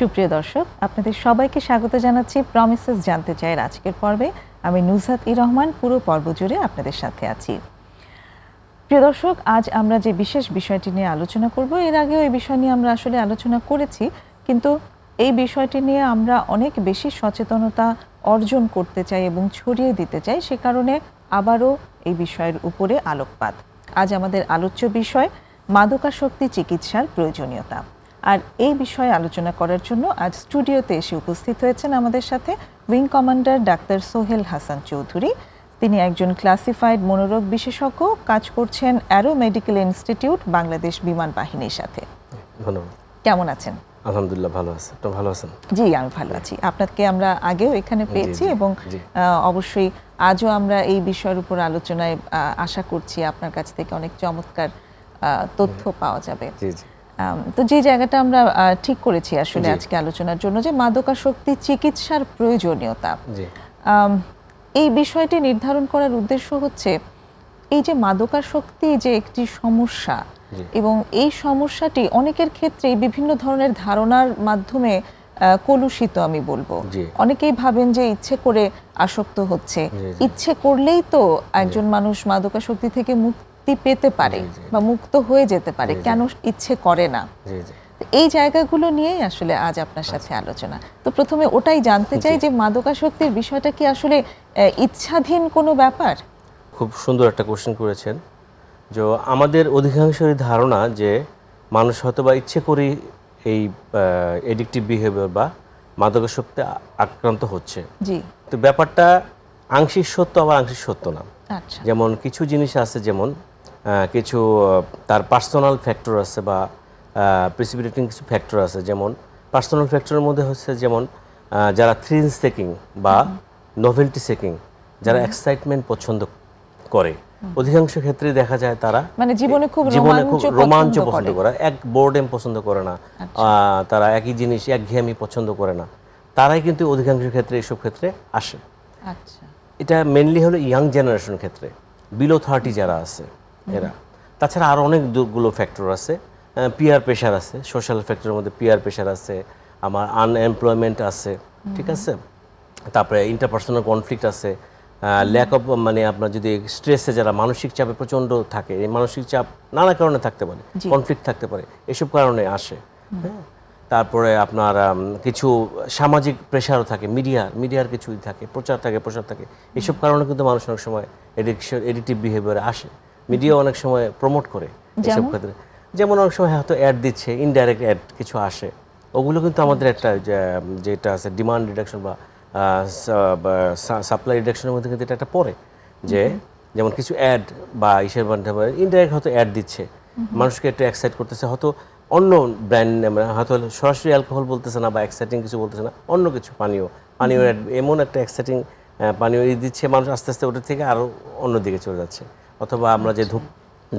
সুপ্রিয় দর্শক, আপনাদের সবাইকে স্বাগত জানাচ্ছি প্রমিসেস জানতে চাইয়ের আজকের পর্বে। আমি নুজহাত রহমান পুরো পর্ব জুড়ে আপনাদের সাথে আছি। প্রিয় দর্শক, আজ আমরা যে বিশেষ বিষয়টি নিয়ে আলোচনা করব, এর আগেও এই বিষয় নিয়ে আমরা আসলে আলোচনা করেছি, কিন্তু এই বিষয়টি নিয়ে আমরা অনেক বেশি সচেতনতা অর্জন করতে চাই এবং ছড়িয়ে দিতে চাই, সে কারণে আবারও এই বিষয়ের উপরে আলোকপাত। আজ আমাদের আলোচ্য বিষয় মাদকাসক্তি চিকিৎসার প্রয়োজনীয়তা। আর এই বিষয়ে আলোচনা করার জন্য আজ স্টুডিওতে এসে উপস্থিত হয়েছেন আমাদের সাথে wing commander doctor Sohel Hasan Chowdhury. তিনি একজন ক্লাসিফাইড মনোরোগ বিশেষজ্ঞ, কাজ করছেন অ্যারো মেডিকেল ইনস্টিটিউট বাংলাদেশ বিমান বাহিনীর সাথে। ধন্যবাদ। কেমন আছেন? আলহামদুলিল্লাহ ভালো আছি। আপনি ভালো আছেন? জি, আমি ভালো আছি। আপনাকে আমরা আগেও এখানে পেয়েছি এবং অবশ্যই আজও আমরা এই বিষয়ের উপর আলোচনায় আশা করছি আপনার কাছ থেকে অনেক চমৎকার তথ্য পাওয়া যাবে। জি জি। তো যে জায়গাটা আমরা ঠিক করেছি আসলে আজকে আলোচনার জন্য, যে মাদকাসক্তি চিকিৎসার প্রয়োজনীয়তা, এই বিষয়টি নির্ধারণ করার উদ্দেশ্য হচ্ছে এই যে মাদকাসক্তি যে একটি সমস্যা, এবং এই সমস্যাটি অনেকের ক্ষেত্রে বিভিন্ন ধরনের ধারণার মাধ্যমে কলুষিত। আমি বলবো অনেকেই ভাবেন যে ইচ্ছে করে আসক্ত হচ্ছে, ইচ্ছে করলেই তো একজন মানুষ মাদকাসক্তি থেকে মুক্তি পেতে পারে বা মুক্ত হয়ে যেতে পারে, কেন ইচ্ছে করে না। এই জায়গাগুলো নিয়েই আসলে আজ আপনার সাথে আলোচনা। তো প্রথমে ওটাই জানতে চাই যে মাদকাসক্তির বিষয়টা কি আসলে ইচ্ছাধীন কোনো ব্যাপার? খুব সুন্দর একটা কোশ্চেন করেছেন। যে আমাদের অধিকাংশের ধারণা যে মানুষ হয়তো বা ইচ্ছে করে এই এডিকটিভ বিহেভিয়ার বা মাদকাসক্তি আক্রান্ত হচ্ছে। জি। তো ব্যাপারটা আংশিক সত্য, আবার আংশিক সত্য না। আচ্ছা। যেমন কিছু জিনিস আছে, যেমন কিছু তার পার্সোনাল ফ্যাক্টর আছে বা প্রিসিপিটেটিং কিছু ফ্যাক্টর আছে। যেমন পার্সোনাল ফ্যাক্টরের মধ্যে হচ্ছে যেমন যারা থ্রিল সেকিং বা নোভেলটি সেকিং, যারা এক্সাইটমেন্ট পছন্দ করে, অধিকাংশ ক্ষেত্রে দেখা যায় তারা মানে জীবনে খুব রোমাঞ্চ পছন্দ করে, এক বোর্ডেম পছন্দ করে না, তারা একই জিনিস একঘেয়েমি পছন্দ করে না, তারাই কিন্তু অধিকাংশ ক্ষেত্রে এসব ক্ষেত্রে আসে। আচ্ছা। এটা মেনলি হলো ইয়াং জেনারেশন ক্ষেত্রে, বিলো 30 যারা আছে এরা। তাছাড়া আরও অনেকগুলো ফ্যাক্টর আছে, পিয়ার প্রেশার আছে, সোশ্যাল ফ্যাক্টরের মধ্যে পিয়ার প্রেশার আছে, আমার আনএমপ্লয়মেন্ট আছে, ঠিক আছে, তারপরে ইন্টারপার্সোনাল কনফ্লিক্ট আছে, ল্যাক অফ মানে আপনার যদি স্ট্রেসে যারা মানসিক চাপে প্রচণ্ড থাকে, এই মানসিক চাপ নানা কারণে থাকতে পারে, কনফ্লিক্ট থাকতে পারে, এসব কারণে আসে। হ্যাঁ, তারপরে আপনার কিছু সামাজিক প্রেশারও থাকে, মিডিয়ার কিছু থাকে, প্রচার থাকে, এসব কারণে কিন্তু মানুষ অনেক সময় এডিকটিভ বিহেভিয়ারে আসে। মিডিয়া অনেক সময় প্রমোট করে এসব ক্ষেত্রে। যেমন অনেক সময় হয়তো অ্যাড দিচ্ছে, ইনডাইরেক্ট অ্যাড কিছু আসে, ওগুলো কিন্তু আমাদের একটা যেটা আছে ডিমান্ড রিডাকশন বা সাপ্লাই রিডাকশনের মধ্যে কিন্তু এটা একটা পড়ে। যে যেমন কিছু অ্যাড বা ইসের মাধ্যমে ইনডাইরেক্ট হয়তো অ্যাড দিচ্ছে, মানুষকে একটু এক্সাইট করতেছে, হয়তো অন্য ব্র্যান্ড নেমে হয়তো সরাসরি অ্যালকোহল বলতেছে না বা এক্সাইটিং কিছু বলতেছে না, অন্য কিছু পানীয় এমন একটা এক্সাইটিং পানীয় দিচ্ছে, মানুষ আস্তে আস্তে ওটার থেকে আরও অন্যদিকে চলে যাচ্ছে। অথবা আমরা যে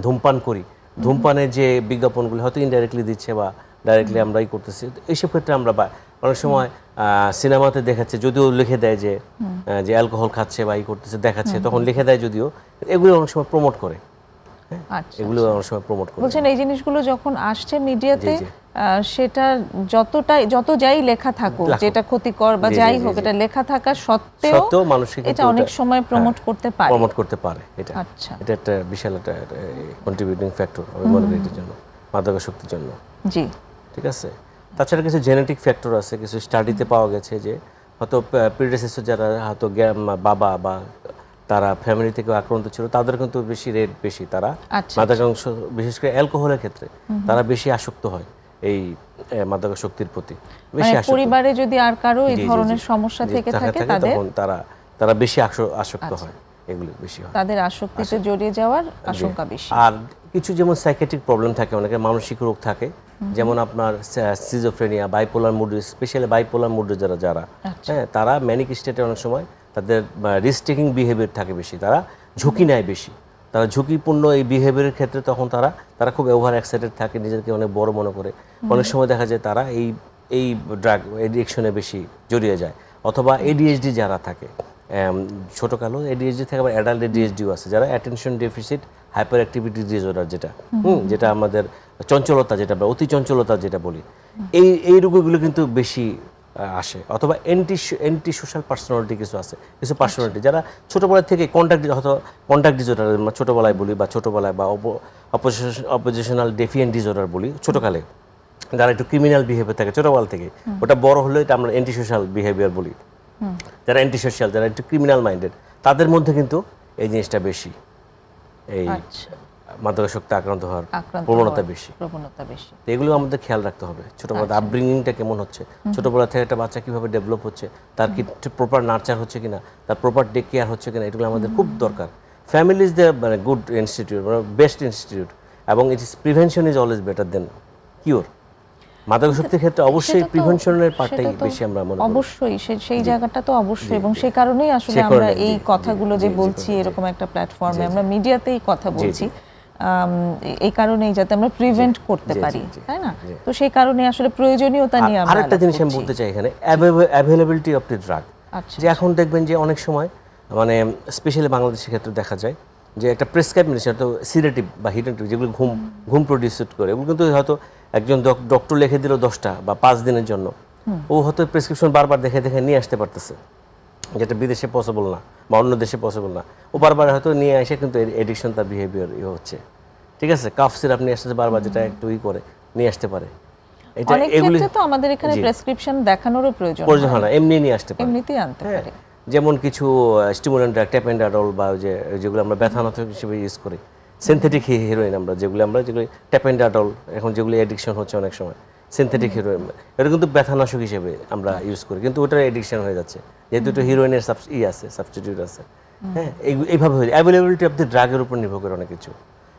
ধূমপান করি, ধূমপানের যে বিজ্ঞাপনগুলো হয়তো ইনডাইরেক্টলি দিচ্ছে বা ডাইরেক্টলি আমরাই করতেছি। এইসব ক্ষেত্রে আমরা অনেক সময় সিনেমাতে দেখাচ্ছে, যদিও লিখে দেয় যে অ্যালকোহল খাচ্ছে বা করতেছে দেখাচ্ছে, তখন লিখে দেয়, যদিও এগুলো অনেক সময় প্রমোট করে। এগুলো অনেক সময় প্রমোট করে। বলছেন এই জিনিসগুলো যখন আসছে মিডিয়াতে, সেটা যত যাই লেখা থাকুক, যেটা ক্ষতিকর বা যাই হোক, এটা লেখা থাকা সত্ত্বেও এটা অনেক সময় প্রমোট করতে পারে। এটা একটা বিশাল একটা কন্ট্রিবিউটিং ফ্যাক্টর আমি মনে করি এটার জন্য, মাদকাসক্তির জন্য। জি, ঠিক আছে। তাছাড়া কিছু জেনেটিক ফ্যাক্টর আছে, কিছু স্টাডিতে পাওয়া গেছে যে হয়তো প্রিডেসেসর যারা হয়তো বাবা বা তারা ফ্যামিলি থেকে আক্রান্ত ছিল, তাদের কিন্তু রেট বেশি, তারা মাদকাংশ বিশেষ করে অ্যালকোহলের ক্ষেত্রে তারা বেশি আসক্ত হয় এই মাদকাসক্তির প্রতি। বেশি পরিবারে যদি আর কারো এই ধরনের সমস্যা থেকে থাকে, তখন তারা বেশি আসক্ত হয়, এগুলো বেশি হয়, তাদের আসক্তিতে জড়িয়ে যাওয়ার আশঙ্কা বেশি। আর কিছু যেমন সাইকিয়াট্রিক প্রবলেম থাকে, অনেকের মানসিক রোগ থাকে, যেমন আপনার schizophrenia, bipolar mood, specially bipolar mood যারা, হ্যাঁ, তারা ম্যানিক স্টেটে অনেক সময় তাদের রিস্ক টেকিং বিহেভিয়ার থাকে বেশি, তারা ঝুঁকি নেয় বেশি, তারা ঝুঁকিপূর্ণ এই বিহেভিয়ারের ক্ষেত্রে তখন তারা খুব ওভার এক্সাইটেড থাকে, নিজেকে অনেক বড় মনে করে। অনেক সময় দেখা যায় তারা এই ড্রাগ এডিকশনে বেশি জড়িয়ে যায়। অথবা এডিএইচডি যারা থাকে, ছোট কালো ADHD থেকে আবার অ্যাডাল্ট ADHDও আছে, যারা attention deficit hyper activity disorder যেটা যেটা আমাদের চঞ্চলতা, যেটা অতি চঞ্চলতা যেটা বলি, এই রোগগুলো কিন্তু বেশি আসে। অথবা এন্টি সোশ্যাল পার্সোনালিটি কিছু আছে, কিছু পার্সোনালিটি যারা ছোটোবেলা থেকে কন্ট্যাক্ট ডিসঅর্ডার ছোটোবেলায় বলি, বা ছোটোবেলায় বা অপোজিশনাল ডেফিয়েন্ট ডিসঅর্ডার বলি ছোটোকালে, যারা একটু ক্রিমিনাল বিহেভিয়ার থাকে ছোটোবেলা থেকে, ওটা বড় হলে এটা আমরা অ্যান্টি সোশ্যাল বিহেভিয়ার বলি। যারা অ্যান্টি সোশ্যাল, যারা একটু ক্রিমিনাল মাইন্ডেড, তাদের মধ্যে কিন্তু এই জিনিসটা বেশি, এই মাদকাসক্তি আক্রান্ত হওয়ার প্রবণতা বেশি। তো এগুলো আমাদের খেয়াল রাখতে হবে। ছোটবেলা আপব্রিঙ্গিংটা কেমন হচ্ছে, ছোটবেলা থেকে একটা বাচ্চা কিভাবে ডেভেলপ হচ্ছে, তার কি প্রপার নার্চার হচ্ছে কিনা, তার প্রপার টেক কেয়ার হচ্ছে কিনা, এগুলো আমাদের খুব দরকার। ফ্যামিলি ইজ দ্য মানে গুড ইনস্টিটিউট, মানে বেস্ট ইনস্টিটিউট, এবং it is prevention is always better than cure. মাদকাসক্তির ক্ষেত্রে অবশ্যই প্রিভেনশনের পার্টটাই বেশি আমরা মনে করি। অবশ্যই সেই জায়গাটা তো অবশ্যই, এবং সেই কারণেই আসলে আমরা এই কথাগুলো যে বলছি এরকম একটা প্ল্যাটফর্মে, আমরা মিডিয়াতেই কথা বলছি এই কারণেই, যাতে আমরা প্রিভেন্ট করতে পারি, তাই না? তো সেই কারণে আসলে প্রয়োজনীয়তা নিয়ে আমরা আরেকটা জিনিস আমি বলতে চাই এখানে, অ্যাভেলেবিলিটি অফ দি ড্রাগ। যে এখন দেখবেন যে অনেক সময় মানে স্পেশালি বাংলাদেশের ক্ষেত্রে দেখা যায় যে একটা প্রেসক্রাইব মেডিসিন, হয়তো সিডেটিভ বা হিডেটিভ, যেগুলো ঘুম প্রডিউস করে, ওগুলো কিন্তু হয়তো একজন ডক্টর লিখে দিল 10টা বা 5 দিনের জন্য, ও হয়তো প্রেসক্রিপশন বারবার দেখে দেখে নিয়ে আসতে পারতেছে, যেটা বিদেশে পসিবল না বা অন্য দেশে পসিবল না। ও বারবার হয়তো নিয়ে এসে কিন্তু এডিকশন তার বিহেভিয়ার হচ্ছে, ঠিক আছে? কাফ সিরাপ নিয়ে আসতে বারবার, যেটা একটু করে নিয়ে আসতে পারে। এটা এগুলি তো আমাদের এখানে প্রেসক্রিপশন দেখানোরও প্রয়োজন হয় না, এমনি নিয়ে আসতে পারে, এমনিতেই আনতে পারে। যেমন কিছু স্টিমুলেন্ট ড্রাগ, ট্যাপেন্ডাডল, বা যেগুলো আমরা ব্যথানাশক হিসেবে ইউজ করি, সিনথেটিক হিরোইন, যেগুলো ট্যাপেন্ডাডল, এখন যেগুলো এডিকশন হচ্ছে অনেক সময় সিনথেটিক হিরোইন, এটা কিন্তু ব্যথানাশক হিসেবে আমরা ইউজ করি, কিন্তু ওটার এডিকশন হয়ে যাচ্ছে, যেহেতু এটা হিরোইনের সাবস্টিটিউট আছে। হ্যাঁ, এইভাবে হয়ে যায়। অ্যাভেলেবিলিটি অফ দি ড্রাগের উপর নির্ভর করে অনেক কিছু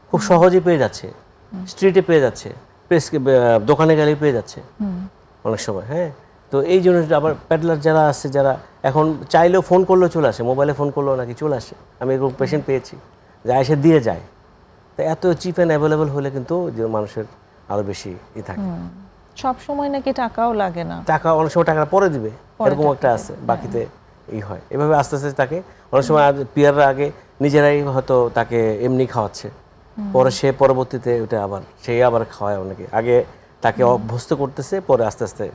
খুব সহজে পেয়ে যাচ্ছে, স্ট্রিটে পেয়ে যাচ্ছে, দোকানে গেলে পেয়ে যাচ্ছে অনেক সময়। হ্যাঁ, তো এই জন্য আবার প্যাডলার যারা আছে, যারা এখন চাইলেও ফোন করলেও চলে আসে, মোবাইলে ফোন করলেও নাকি চলে আসে, আমি এরকম পেশেন্ট পেয়েছি, যা এসে দিয়ে যায়। তো এত চিপ অ্যান্ড অ্যাভেলেবল হলে কিন্তু যে মানুষের আরো বেশি থাকে। সব সময় নাকি টাকাও লাগে না, টাকা অনেক সময় টাকা পরে দিবে, এরকম একটা আছে, বাকিতে হয়। এভাবে আস্তে আস্তে তাকে অনেক সময় পিয়াররা আগে নিজেরাই হয়তো তাকে এমনি খাওয়াচ্ছে, পরে সে পরবর্তীতে ওটা আবার আবার খাওয়ায় অনেকে, আগে তাকে অভ্যস্ত করতেছে, পরে আস্তে আস্তে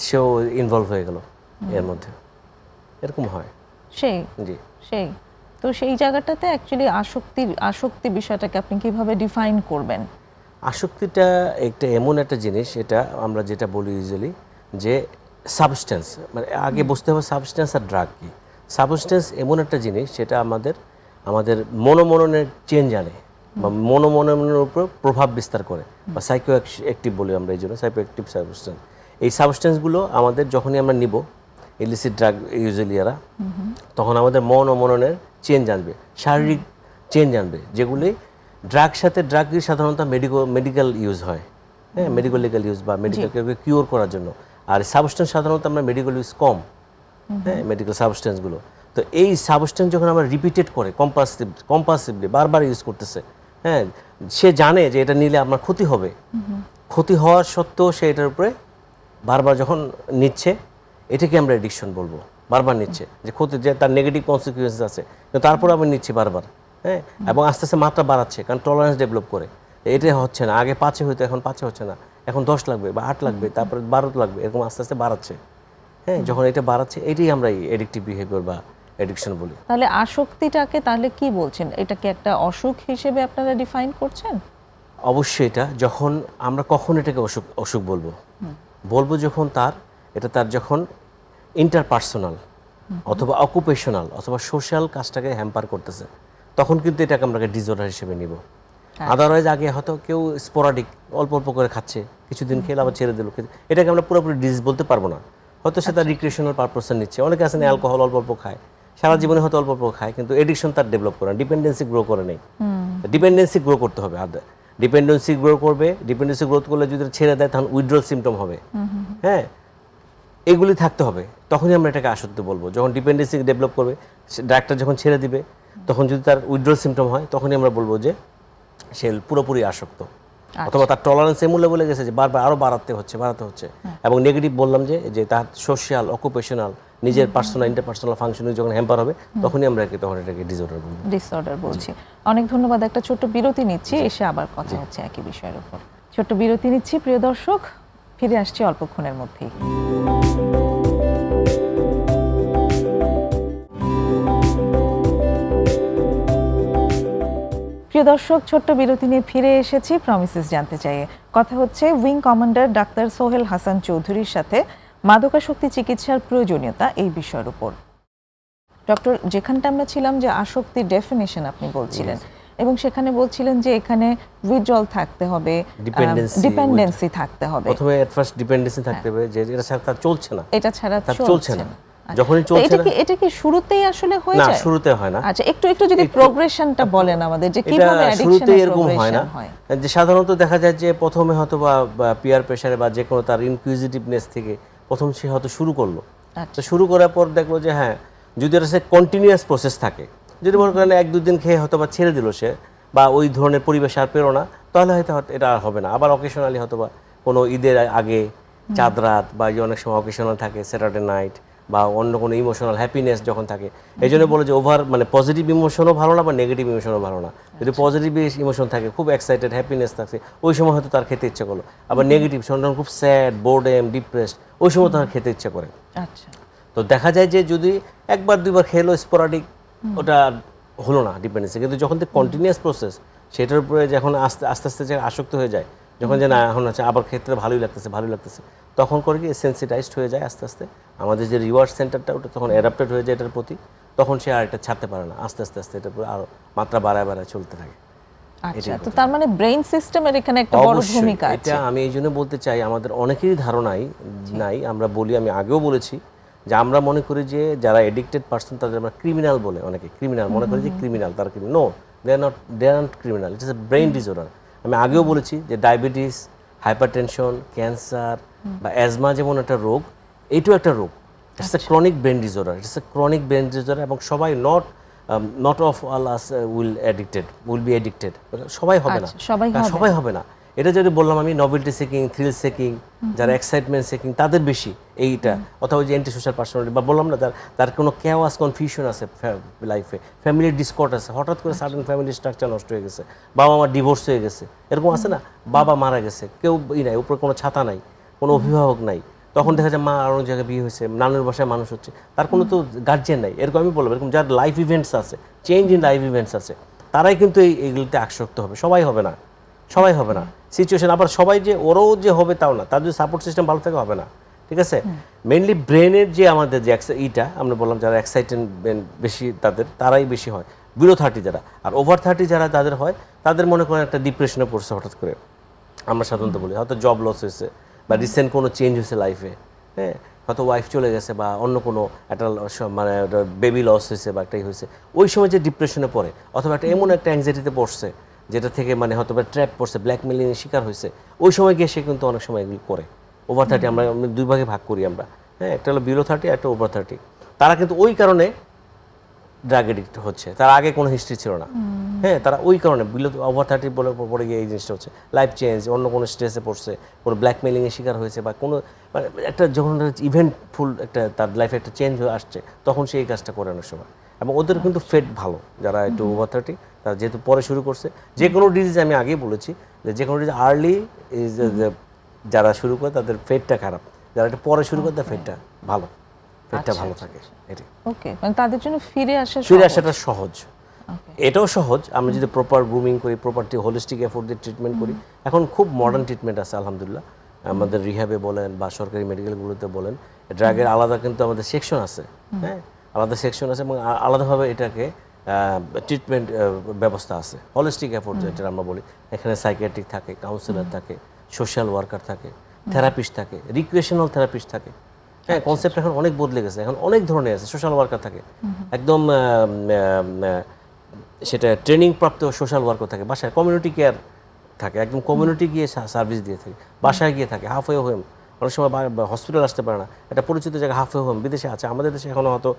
সেও ইনভলভ হয়ে গেল এর মধ্যে, এরকম হয়। তো সেই জায়গাটাতে অ্যাকচুয়ালি আসক্তি বিষয়টাকে আপনি কিভাবে ডিফাইন করবেন? আসক্তিটা একটা এমন একটা জিনিস, এটা আমরা যেটা বলি ইউজুয়ালি যে সাবস্টেন্স, মানে আগে বুঝতে হবে সাবস্টেন্স আর ড্রাগ কি। সাবস্টেন্স এমন একটা জিনিস যেটা আমাদের মনোমননের চেঞ্জ আনে, বা মনোমননের উপর প্রভাব বিস্তার করে, বা সাইকো অ্যাক্টিভ বলি আমরা, এই জন্য সাইকো অ্যাক্টিভ সাবস্টেন্স। এই সাবস্টেন্সগুলো আমাদের যখনই আমরা নিব, ইলিসিট ড্রাগ ইউজুয়ালি এরা, তখন আমাদের মন ও মননের চেঞ্জ আনবে, শারীরিক চেঞ্জ আনবে, যেগুলি ড্রাগ সাধারণত মেডিকেল ইউজ হয়, হ্যাঁ, মেডিকেল লিগাল ইউজ বা মেডিকেলকে কিওর করার জন্য। আর সাবস্টেন্স সাধারণত আমরা মেডিকেল ইউজ কম, হ্যাঁ, মেডিকেল সাবস্টেন্সগুলো। তো এই সাবস্টেন্স যখন আমরা রিপিটেড করে কম্পালসিভলি বারবার ইউজ করতেছে, হ্যাঁ, সে জানে যে এটা নিলে আমার ক্ষতি হবে, ক্ষতি হওয়ার সত্ত্বেও সে এটার উপরে বারবার যখন নিচ্ছে, এটাকে আমরা এডিকশন বলবো। বারবার নিচ্ছে, যে ক্ষতি, যে তার নেগেটিভ কনসিকুয়েন্স আছে, কিন্তু তারপর আমি নিচ্ছি বারবার, হ্যাঁ, এবং আস্তে আস্তে মাত্রা বাড়াচ্ছে, কারণ টলারেন্স ডেভেলপ করে। এটা হচ্ছে না, আগে 5 হইতো, এখন 5 হচ্ছে না, এখন 10 লাগবে বা 8 লাগবে, তারপরে 12 লাগবে, এরকম আস্তে আস্তে বাড়াচ্ছে। হ্যাঁ, যখন এটা বাড়াচ্ছে, এটাই আমরা এডিকটিভ বিহেভিয়ার বা এডিকশন বলি। তাহলে আসক্তিটাকে তাহলে কি বলছেন, এটাকে একটা অসুখ হিসেবে আপনারা ডিফাইন করছেন? অবশ্যই এটা যখন আমরা কখন এটাকে অসুখ বলবো যখন তার যখন ইন্টারপার্সোনাল অথবা অকুপেশনাল অথবা সোশ্যাল কাজটাকে হ্যাম্পার করতেছে, তখন কিন্তু এটাকে আমরা ডিসঅর্ডার হিসেবে নিব। আদারওয়াইজ আগে হয়তো কেউ স্পোরাডিক অল্প অল্প করে খাচ্ছে, কিছুদিন খেলে আবার ছেড়ে দিল, এটাকে আমরা পুরোপুরি ডিজিজ বলতে পারবো না। হয়তো সে তার রিক্রিয়েশনাল পারপাসে নিচ্ছে, অনেকে আছেন অ্যালকোহল অল্প অল্প খায়, সারা জীবনে হয়তো অল্প অল্প খায়, কিন্তু এডিকশন তার ডেভেলপ করে না, ডিপেন্ডেন্সি গ্রো করে নেই। ডিপেন্ডেন্সি গ্রো করতে হবে, ডিপেন্ডেন্সি গ্রো করবে, ডিপেন্ডেন্সি গ্রোথ করলে যদি ছেড়ে দেয় তখন উইথড্রল সিমটম হবে, হ্যাঁ, এগুলি থাকতে হবে, তখনই আমরা এটাকে আসক্তি বলবো। যখন ডিপেন্ডেন্সি ডেভেলপ করবে, ডাক্তার যখন ছেড়ে দিবে, তখন যদি তার উইথড্রল সিমটম হয়, তখনই আমরা বলবো যে সে পুরোপুরি আসক্ত। অথবা তার টলারেন্স এমন লেভেলে গেছে যে বারবার আরো বাড়াতে হচ্ছে এবং নেগেটিভ বললাম যে তার সোশ্যাল অকুপেশনাল নিজের পার্সোনাল ইন্টারপার্সোনাল ফাংশনে যখন হ্যাম্পার হবে তখনই আমরা তখন এটাকে ডিসঅর্ডার বলছি। অনেক ধন্যবাদ। একটা ছোট্ট বিরতি নিচ্ছি, এসে আবার কথা হচ্ছে একই বিষয়ের উপর। ছোট্ট বিরতি নিচ্ছি প্রিয় দর্শক, ফিরে আসছি অল্পক্ষণের মধ্যেই। প্রিয় দর্শক, ছোট্ট বিরতি নিয়ে ফিরে এসেছি প্রমিসেস জানতে চাই। কথা হচ্ছে wing commander doctor Sohel Hasan চৌধুরীর সাথে মাদকাসক্তি চিকিৎসার প্রয়োজনীয়তা এই বিষয়ের উপর। ডক্টর, যেখানটা আমরা ছিলাম যে আসক্তির ডেফিনিশন আপনি বলছিলেন এবং সেখানে বলছিলেন যে এখানে উইথড্রল থাকতে হবে, ডিপেন্ডেন্সি থাকতে হবে। প্রথমে এট ফার্স্ট ডিপেন্ডেন্সি থাকতে হবে যে এটা ছাড়া তার চলছে না, এটা ছাড়া চলছে না। যখনই চলছে না, এটা কি শুরুতেই আসলে হয়ে যায়? না, শুরুতে হয় না। আচ্ছা, একটু যদি প্রোগ্রেশনটা বলেন আমাদের, যে কিভাবে অ্যাডিকশন এরকম হয় না। যে সাধারণত দেখা যায় যে প্রথমে হয়তো বা পিয়ার প্রেসারে বা যে কোনো তার ইনকুইজিটিভনেস থেকে প্রথম সে হয়তো শুরু করলো, তো শুরু করার পর দেখলো যে হ্যাঁ, যদি এটা সে কন্টিনিউয়াস প্রসেস থাকে, যদি মনে করেন 1-2 দিন খেয়ে হয়তো বা ছেড়ে দিল সে, বা ওই ধরনের পরিবেশ আর পেরো না, তাহলে হয়তো এটা আর হবে না। আবার অকেশনালি হয়তো বা কোনো ঈদের আগে চাঁদ রাত, বা অনেক সময় অকেশনাল থাকে স্যাটারডে নাইট, বা অন্য কোনো ইমোশনাল হ্যাপিনেস যখন থাকে, এই জন্য বলে যে ওভার মানে পজিটিভ ইমোশনও ভালো না বা নেগেটিভ ইমোশনও ভালো না। যদি পজিটিভ ইমোশন থাকে, খুব এক্সাইটেড হ্যাপিনেস থাকে, ওই সময় হয়তো তার খেতে ইচ্ছা করলো। আবার নেগেটিভ যখন খুব স্যাড, বোর্ডেম, ডিপ্রেসড, ওই সময় তার খেতে ইচ্ছা করে। আচ্ছা, তো দেখা যায় যে যদি 1-2বার খেলো স্পোরাডিক, ওটা হলো না ডিপেন্ডেন্সি। কিন্তু যখন কন্টিনিউয়াস প্রসেস, সেটার উপরে যখন আস্তে আস্তে যে আসক্ত হয়ে যায়, যখন যে না এখন হচ্ছে আবার ক্ষেত্রে ভালোই লাগতেছে, তখন করে কি সেন্সিটাইজড হয়ে যায় আস্তে আস্তে। আমাদের যে রিওয়ার্ড সেন্টারটা ওটা তখন অ্যাডাপ্টেড হয়ে যায় এটার প্রতি, তখন সে আর এটা ছাড়তে পারে না। আস্তে আস্তে এটার উপরে আরো মাত্রা বাড়ায় চলতে থাকে। আচ্ছা, তো তার মানে ব্রেইন সিস্টেমের এখানে একটা বড় ভূমিকা আছে। এটা আমি এই জন্য বলতে চাই, আমাদের অনেকেরই ধারণাই নাই। আমরা বলি, আমি আগেও বলেছি যে আমরা মনে করি যে যারা এডিক্টেড পার্সন তাদের আমরা ক্রিমিনাল বলে, অনেকে ক্রিমিনাল মনে করি যে ক্রিমিনাল, তারা no, they are not criminal, it is a brain disorder. আমি আগেও বলেছি যে ডায়াবেটিস, হাইপারটেনশন, ক্যান্সার বা অ্যাজমা যেমন একটা রোগ, এইটাও একটা রোগ। It's a chronic brain disorder, it's a chronic brain disorder. এবং সবাই not of all us will be addicted, সবাই হবে না, সবাই হবে না। এটা যদি বললাম আমি, নভেলটি সেকিং, থ্রিল সেকিং, যারা এক্সাইটমেন্ট সেকিং, তাদের বেশি এইটা। অথবা যে অ্যান্টি সোশ্যাল পার্সোনালিটি, বা বললাম না তার কোনো কেওয়াস কনফিউশন আছে লাইফে, ফ্যামিলির ডিসকর্ড আছে, হঠাৎ করে সাডেন ফ্যামিলি স্ট্রাকচার নষ্ট হয়ে গেছে, বাবা মা ডিভোর্স হয়ে গেছে, এরকম আছে না, বাবা মারা গেছে, কেউ নাই, উপরে কোনো ছাতা নাই, কোনো অভিভাবক নাই, তখন দেখা যায় মা আর অন্য জায়গায় বিয়ে হয়েছে, নানুর বাসায় মানুষ হচ্ছে, তার কোনো তো গার্জিয়ান নাই। এরকম আমি বলবো, এরকম যার লাইফ ইভেন্টস আছে, চেঞ্জ ইন লাইফ ইভেন্টস আছে, তারাই কিন্তু এইগুলিতে আসক্ত হবে। সবাই হবে না সিচুয়েশন। আবার সবাই যে ওরাও যে হবে তাও না, তার যদি সাপোর্ট সিস্টেম ভালো থাকে হবে না, ঠিক আছে। মেইনলি ব্রেনের যে আমাদের যে এইটা আমরা বললাম, যারা এক্সাইটেড বেশি তারাই বেশি হয়, বিলো 30 যারা। আর ওভার 30 যারা তাদের হয়, তাদের মনে করেন একটা ডিপ্রেশনে পড়ছে হঠাৎ করে, আমরা সাধারণত বলি হয়তো জব লস হয়েছে, বা রিসেন্ট কোনো চেঞ্জ হয়েছে লাইফে, হ্যাঁ, হয়তো ওয়াইফ চলে গেছে, বা অন্য কোনো একটা মানে বেবি লস হয়েছে, বা একটাই হয়েছে, ওই সময় যে ডিপ্রেশনে পড়ে, অথবা একটা এমন একটা অ্যাংজাইটিতে পড়ছে যেটা থেকে মানে হয়তো ট্র্যাপ পড়ছে, ব্ল্যাকমেলিংয়ের শিকার হয়েছে, ওই সময় গিয়ে সে কিন্তু অনেক সময় এগুলি করে। ওভার 30 আমরা 2 ভাগে ভাগ করি আমরা, হ্যাঁ, একটা হলো বিলো 30, একটা ওভার 30। তারা কিন্তু ওই কারণে ড্রাগ এডিক্ট হচ্ছে, তার আগে কোনো হিস্ট্রি ছিল না, হ্যাঁ, তারা ওই কারণে বিলো ওভার 30 বলে পড়ে গিয়ে এই জিনিসটা হচ্ছে, লাইফ চেঞ্জ, অন্য কোনো স্ট্রেসে পড়ছে, কোনো ব্ল্যাকমেলিংয়ের শিকার হয়েছে, বা কোনো মানে একটা যখন ইভেন্টফুল একটা তার লাইফে একটা চেঞ্জ হয়ে আসছে, তখন সে এই কাজটা করে অনেক সময়। এবং ওদের কিন্তু ফেট ভালো, যারা একটু ওভার 30, তারা যেহেতু পরে শুরু করছে। যে কোনো ডিজিজ আমি আগেই বলেছি যে কোনো ডিজিজ আর্লি যারা শুরু করে তাদের ফেটটা খারাপ, যারা একটু পরে শুরু করে তাদের ফেটটা ভালো, ফেটটা ভালো থাকে। ওকে, মানে তাদের জন্য ফিরে আসাটা সহজ। এটাও সহজ, আমরা যদি প্রপার গ্রুমিং করি, প্রপার হোলিস্টিক এফোর্ট দিয়ে ট্রিটমেন্ট করি। এখন খুব মডার্ন ট্রিটমেন্ট আছে আলহামদুলিল্লাহ, আমাদের রিহ্যাবে বলেন বা সরকারি মেডিকেলগুলোতে বলেন, ড্রাগের আলাদা কিন্তু আমাদের সেকশন আছে, হ্যাঁ, আলাদা সেকশন আছে, এবং আলাদাভাবে এটাকে ট্রিটমেন্ট ব্যবস্থা আছে, হোলিস্টিক এফোর্ট যেটা আমরা বলি। এখানে সাইকিয়াট্রিক থাকে, কাউন্সিলর থাকে, সোশ্যাল ওয়ার্কার থাকে, থেরাপিস্ট থাকে, রিক্রিয়েশনাল থেরাপিস্ট থাকে, হ্যাঁ, কনসেপ্ট এখন অনেক বদলে গেছে, এখন অনেক ধরনের আছে। সোশ্যাল ওয়ার্কার থাকে, একদম সেটা ট্রেনিং প্রাপ্ত সোশ্যাল ওয়ার্কার থাকে, বাসায় কমিউনিটি কেয়ার থাকে, একদম কমিউনিটি গিয়ে সার্ভিস দিয়ে থাকে, বাসায় গিয়ে থাকে, হাফওয়ে হোম, অনেক সময় হসপিটাল আসতে পারে না, একটা পরিচিত জায়গায় হাফওয়ে হোম বিদেশে আছে, আমাদের দেশে এখনো হয়তো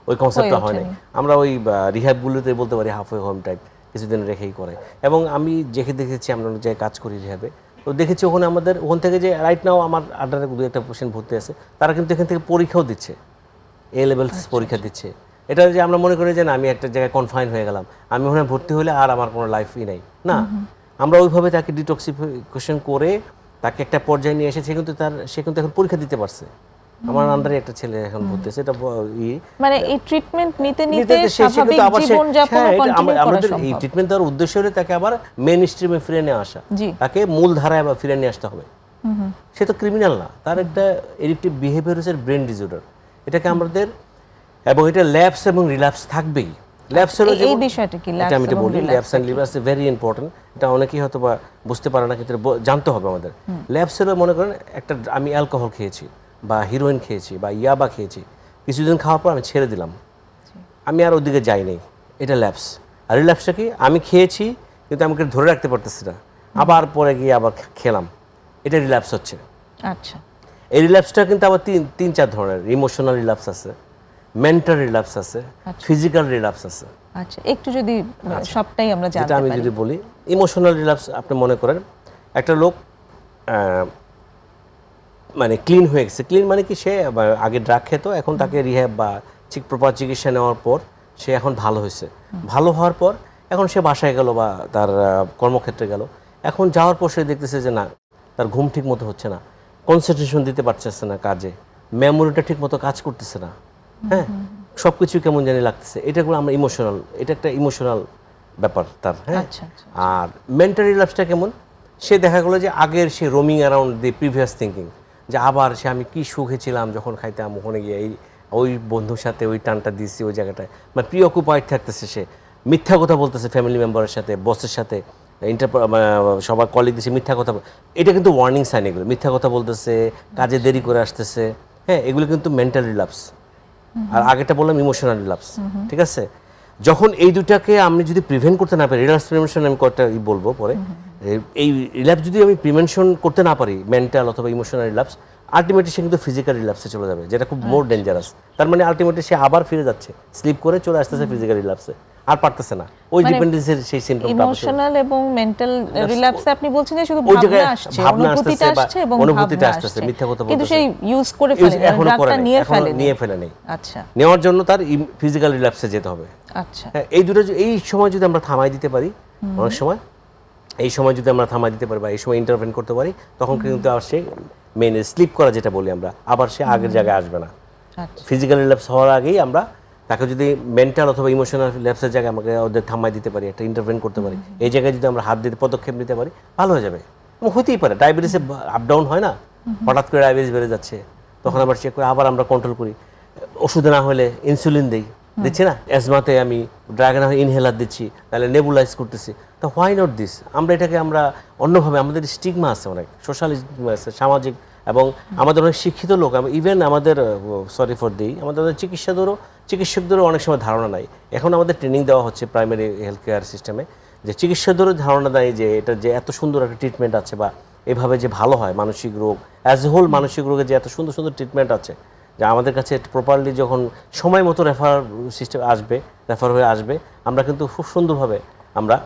ওই কনসেপ্টটা হয় নাই। আমরা ওই রিহ্যাবগুলোতে বলতে পারি হাফওয়ে হোম টাইপ, কিছুদিন রেখেই করে। এবং আমি দেখেছি আমরা অনেক জায়গায় কাজ করি রিহ্যাবে, তো দেখেছি ওখানে আমাদের ওখান থেকে যে রাইট নাও আমার আন্ডারে 2-1টা পেশেন্ট ভর্তি আছে, তারা কিন্তু এখান থেকে পরীক্ষাও দিচ্ছে, এ লেভেল পরীক্ষা দিচ্ছে। এটা যে আমরা মনে করি যে না আমি একটা জায়গায় কনফাইন হয়ে গেলাম, আমি ওখানে ভর্তি হলে আর আমার কোনো লাইফই নাই, না, আমরা ওইভাবে তাকে ডিটক্সিফিকেশন করে তাকে একটা পর্যায়ে নিয়ে এসে সে কিন্তু এখন পরীক্ষা দিতে পারছে। আমার আন্ডারে একটা ছেলে এখন ভর্তি আছে, এটা মানে এই ট্রিটমেন্ট নিতে নিতে স্বাভাবিক জীবন যাপন কন্টিনিউ করা সম্ভব। এই ট্রিটমেন্ট দেওয়ার উদ্দেশ্য হলো তাকে আবার মেইন স্ট্রিমে ফিরে নিয়ে আসা, তাকে মূল ধারায় আবার ফিরে নিয়ে আসতে হবে। সে তো ক্রিমিনাল না, তার একটা এডিকটিভ বিহেভিয়ার হচ্ছে ব্রেন ডিসঅর্ডার, এটাকে আমাদের, এবং এটা ল্যাপস এবং রিল্যাপস থাকবেই। ল্যাপস হলো এই বিষয়টা কি, এটা আমি বলি, lapse and relapse very important, এটা অনেকেই হয়তো বা বুঝতে পারে না, কিন্তু জানতে হবে আমাদের। ল্যাপস হলো মনে করেন একটা আমি অ্যালকোহল খেয়েছি বা হিরোইন খেয়েছি বা ইয়াবা খেয়েছি, কিছুদিন খাওয়ার পর আমি ছেড়ে দিলাম, আমি আর ওদিকে যাই নাই, এটা ল্যাপস। আর রিল্যাপসটা কি, আমি খেয়েছি কিন্তু আমাকে ধরে রাখতে পারতেছি না, আবার পরে গিয়ে আবার খেলাম, এটা রিল্যাপস হচ্ছে। আচ্ছা, এই রিল্যাপসটা কিন্তু আবার 3-4 ধরনের, ইমোশনাল রিল্যাপস আছে, মেন্টাল রিল্যাপস আছে, ফিজিক্যাল রিল্যাপস আছে। আচ্ছা, একটু যদি সবটাই আমরা জানতে পারি। আমি যদি বলি ইমোশনাল রিল্যাপস, আপনি মনে করেন একটা লোক মানে ক্লিন হয়ে গেছে, ক্লিন মানে কি, সে আগে ড্রাগ খেত, এখন তাকে রিহ্যাব বা প্রপার চিকিৎসা নেওয়ার পর সে এখন ভালো হয়েছে, ভালো হওয়ার পর এখন সে বাসায় গেল বা তার কর্মক্ষেত্রে গেল, এখন যাওয়ার পর সে দেখতেছে যে না, তার ঘুম ঠিক মতো হচ্ছে না, কনসেন্ট্রেশন দিতে পারতেছে না কাজে, মেমোরিটা ঠিক মতো কাজ করতেছে না, হ্যাঁ, সব কিছু কেমন জানি লাগতেছে, এটা আমরা ইমোশনাল, এটা একটা ইমোশনাল ব্যাপার তার, হ্যাঁ। আর মেন্টাল রিল্যাপসটা কেমন, সে দেখা গেলো যে আগের সে roaming around the previous thinking, যে আবার সে আমি কি সুখে ছিলাম যখন খাইতাম, ওখানে গিয়ে ওই বন্ধুর সাথে ওই টানটা দিয়েছি ওই জায়গাটায়, মানে প্রিঅকুপাইড থাকতেছে, সে মিথ্যা কথা বলতেছে ফ্যামিলি মেম্বারের সাথে, বসের সাথে, সবার কলিগ দিচ্ছে মিথ্যা কথা, এটা কিন্তু ওয়ার্নিং সাইন, এগুলো মিথ্যা কথা বলতেছে, কাজে দেরি করে আসতেছে, হ্যাঁ, এগুলো কিন্তু মেন্টাল রিল্যাপস। আর আগেটা বললাম ইমোশনাল রিল্যাপস, ঠিক আছে। যখন এই দুটাকে আমি যদি প্রিভেন্ট করতে না পারি, রিল্যাপস প্রিভেনশন আমি কয়েকটা বলবো পরে, এই রিল্যাপস যদি আমি প্রিভেনশন করতে না পারি, মেন্টাল অথবা ইমোশনাল রিল্যাপস, আলটিমেটলি সে কিন্তু ফিজিক্যাল রিল্যাপসে চলে যাবে, যেটা খুব মোর ডেঞ্জারাস। তার মানে আলটিমেটলি সে আবার ফিরে যাচ্ছে, স্লিপ করে চলে আসতেছে ফিজিক্যাল রিল্যাপসে, আর পারতেছে না, ওই ডিপেন্ডেন্সির সেই সিম্পটমটা। ইমোশনাল এবং মেন্টাল রিল্যাপসে আপনি বলছেন যে শুধু ভাবনা আসছে, অনুভূতিটা আসছে এবং অনুভূতিটা আসছে, মিথ্যা কথা বলতেছে, কিন্তু সেই ইউজ করে ফেলে, ড্রাগটা নিয়ে ফেলে নেই। আচ্ছা, নেওয়ার জন্য তার ফিজিক্যাল রিল্যাপসে যেতে হবে। আচ্ছা, এই দুটো এই সময় যদি আমরা থামাই দিতে পারি, অনেক সময় এই সময় যদি আমরা থামাই দিতে পারি বা এই সময় ইন্টারভেন করতে পারি, তখন কিন্তু আর সে মেন স্লিপ করা যেটা বলি আমরা, আবার সে আগের জায়গায় আসবে না। ফিজিক্যাল রিল্যাপস হওয়ার আগেই আমরা তাকে যদি মেন্টাল অথবা ইমোশনাল রিল্যাপসের জায়গায় আমাকে ওদের থামাই দিতে পারি, একটা ইন্টারভেন করতে পারি, এই জায়গায় যদি আমরা হাত দিতে পদক্ষেপ নিতে পারি, ভালো হয়ে যাবে। এবং হতেই পারে ডায়াবেটিসে আপ ডাউন হয় না, হঠাৎ করে ডায়াবেটিস বেড়ে যাচ্ছে, তখন আবার চেক করে আবার আমরা কন্ট্রোল করি, ওষুধে না হলে ইনসুলিন দিই, দিচ্ছি না, অ্যাজমাতে আমি ড্রাগন ইনহেলার দিচ্ছি, তাহলে নেবুলাইজ করতেছি, তো হোয়াই নট দিস। আমরা এটাকে আমরা অন্যভাবে, আমাদের স্টিগমা আছে, অনেক সোশ্যাল স্টিগমা আছে, সামাজিক, এবং আমাদের অনেক শিক্ষিত লোক, ইভেন আমাদের সরি ফর দিই, আমাদের চিকিৎসকদেরও অনেক সময় ধারণা নাই। এখন আমাদের ট্রেনিং দেওয়া হচ্ছে প্রাইমারি হেলথ কেয়ার সিস্টেমে, যে চিকিৎসকদেরও ধারণা দেয় যে এটা যে এত সুন্দর একটা ট্রিটমেন্ট আছে, বা এভাবে যে ভালো হয় মানসিক রোগ, অ্যাজ এ হোল মানসিক রোগের যে এত সুন্দর সুন্দর ট্রিটমেন্ট আছে, যে আমাদের কাছে প্রপারলি যখন সময় মতো রেফার সিস্টেম আসবে, রেফার হয়ে আসবে, আমরা কিন্তু খুব সুন্দরভাবে আমরা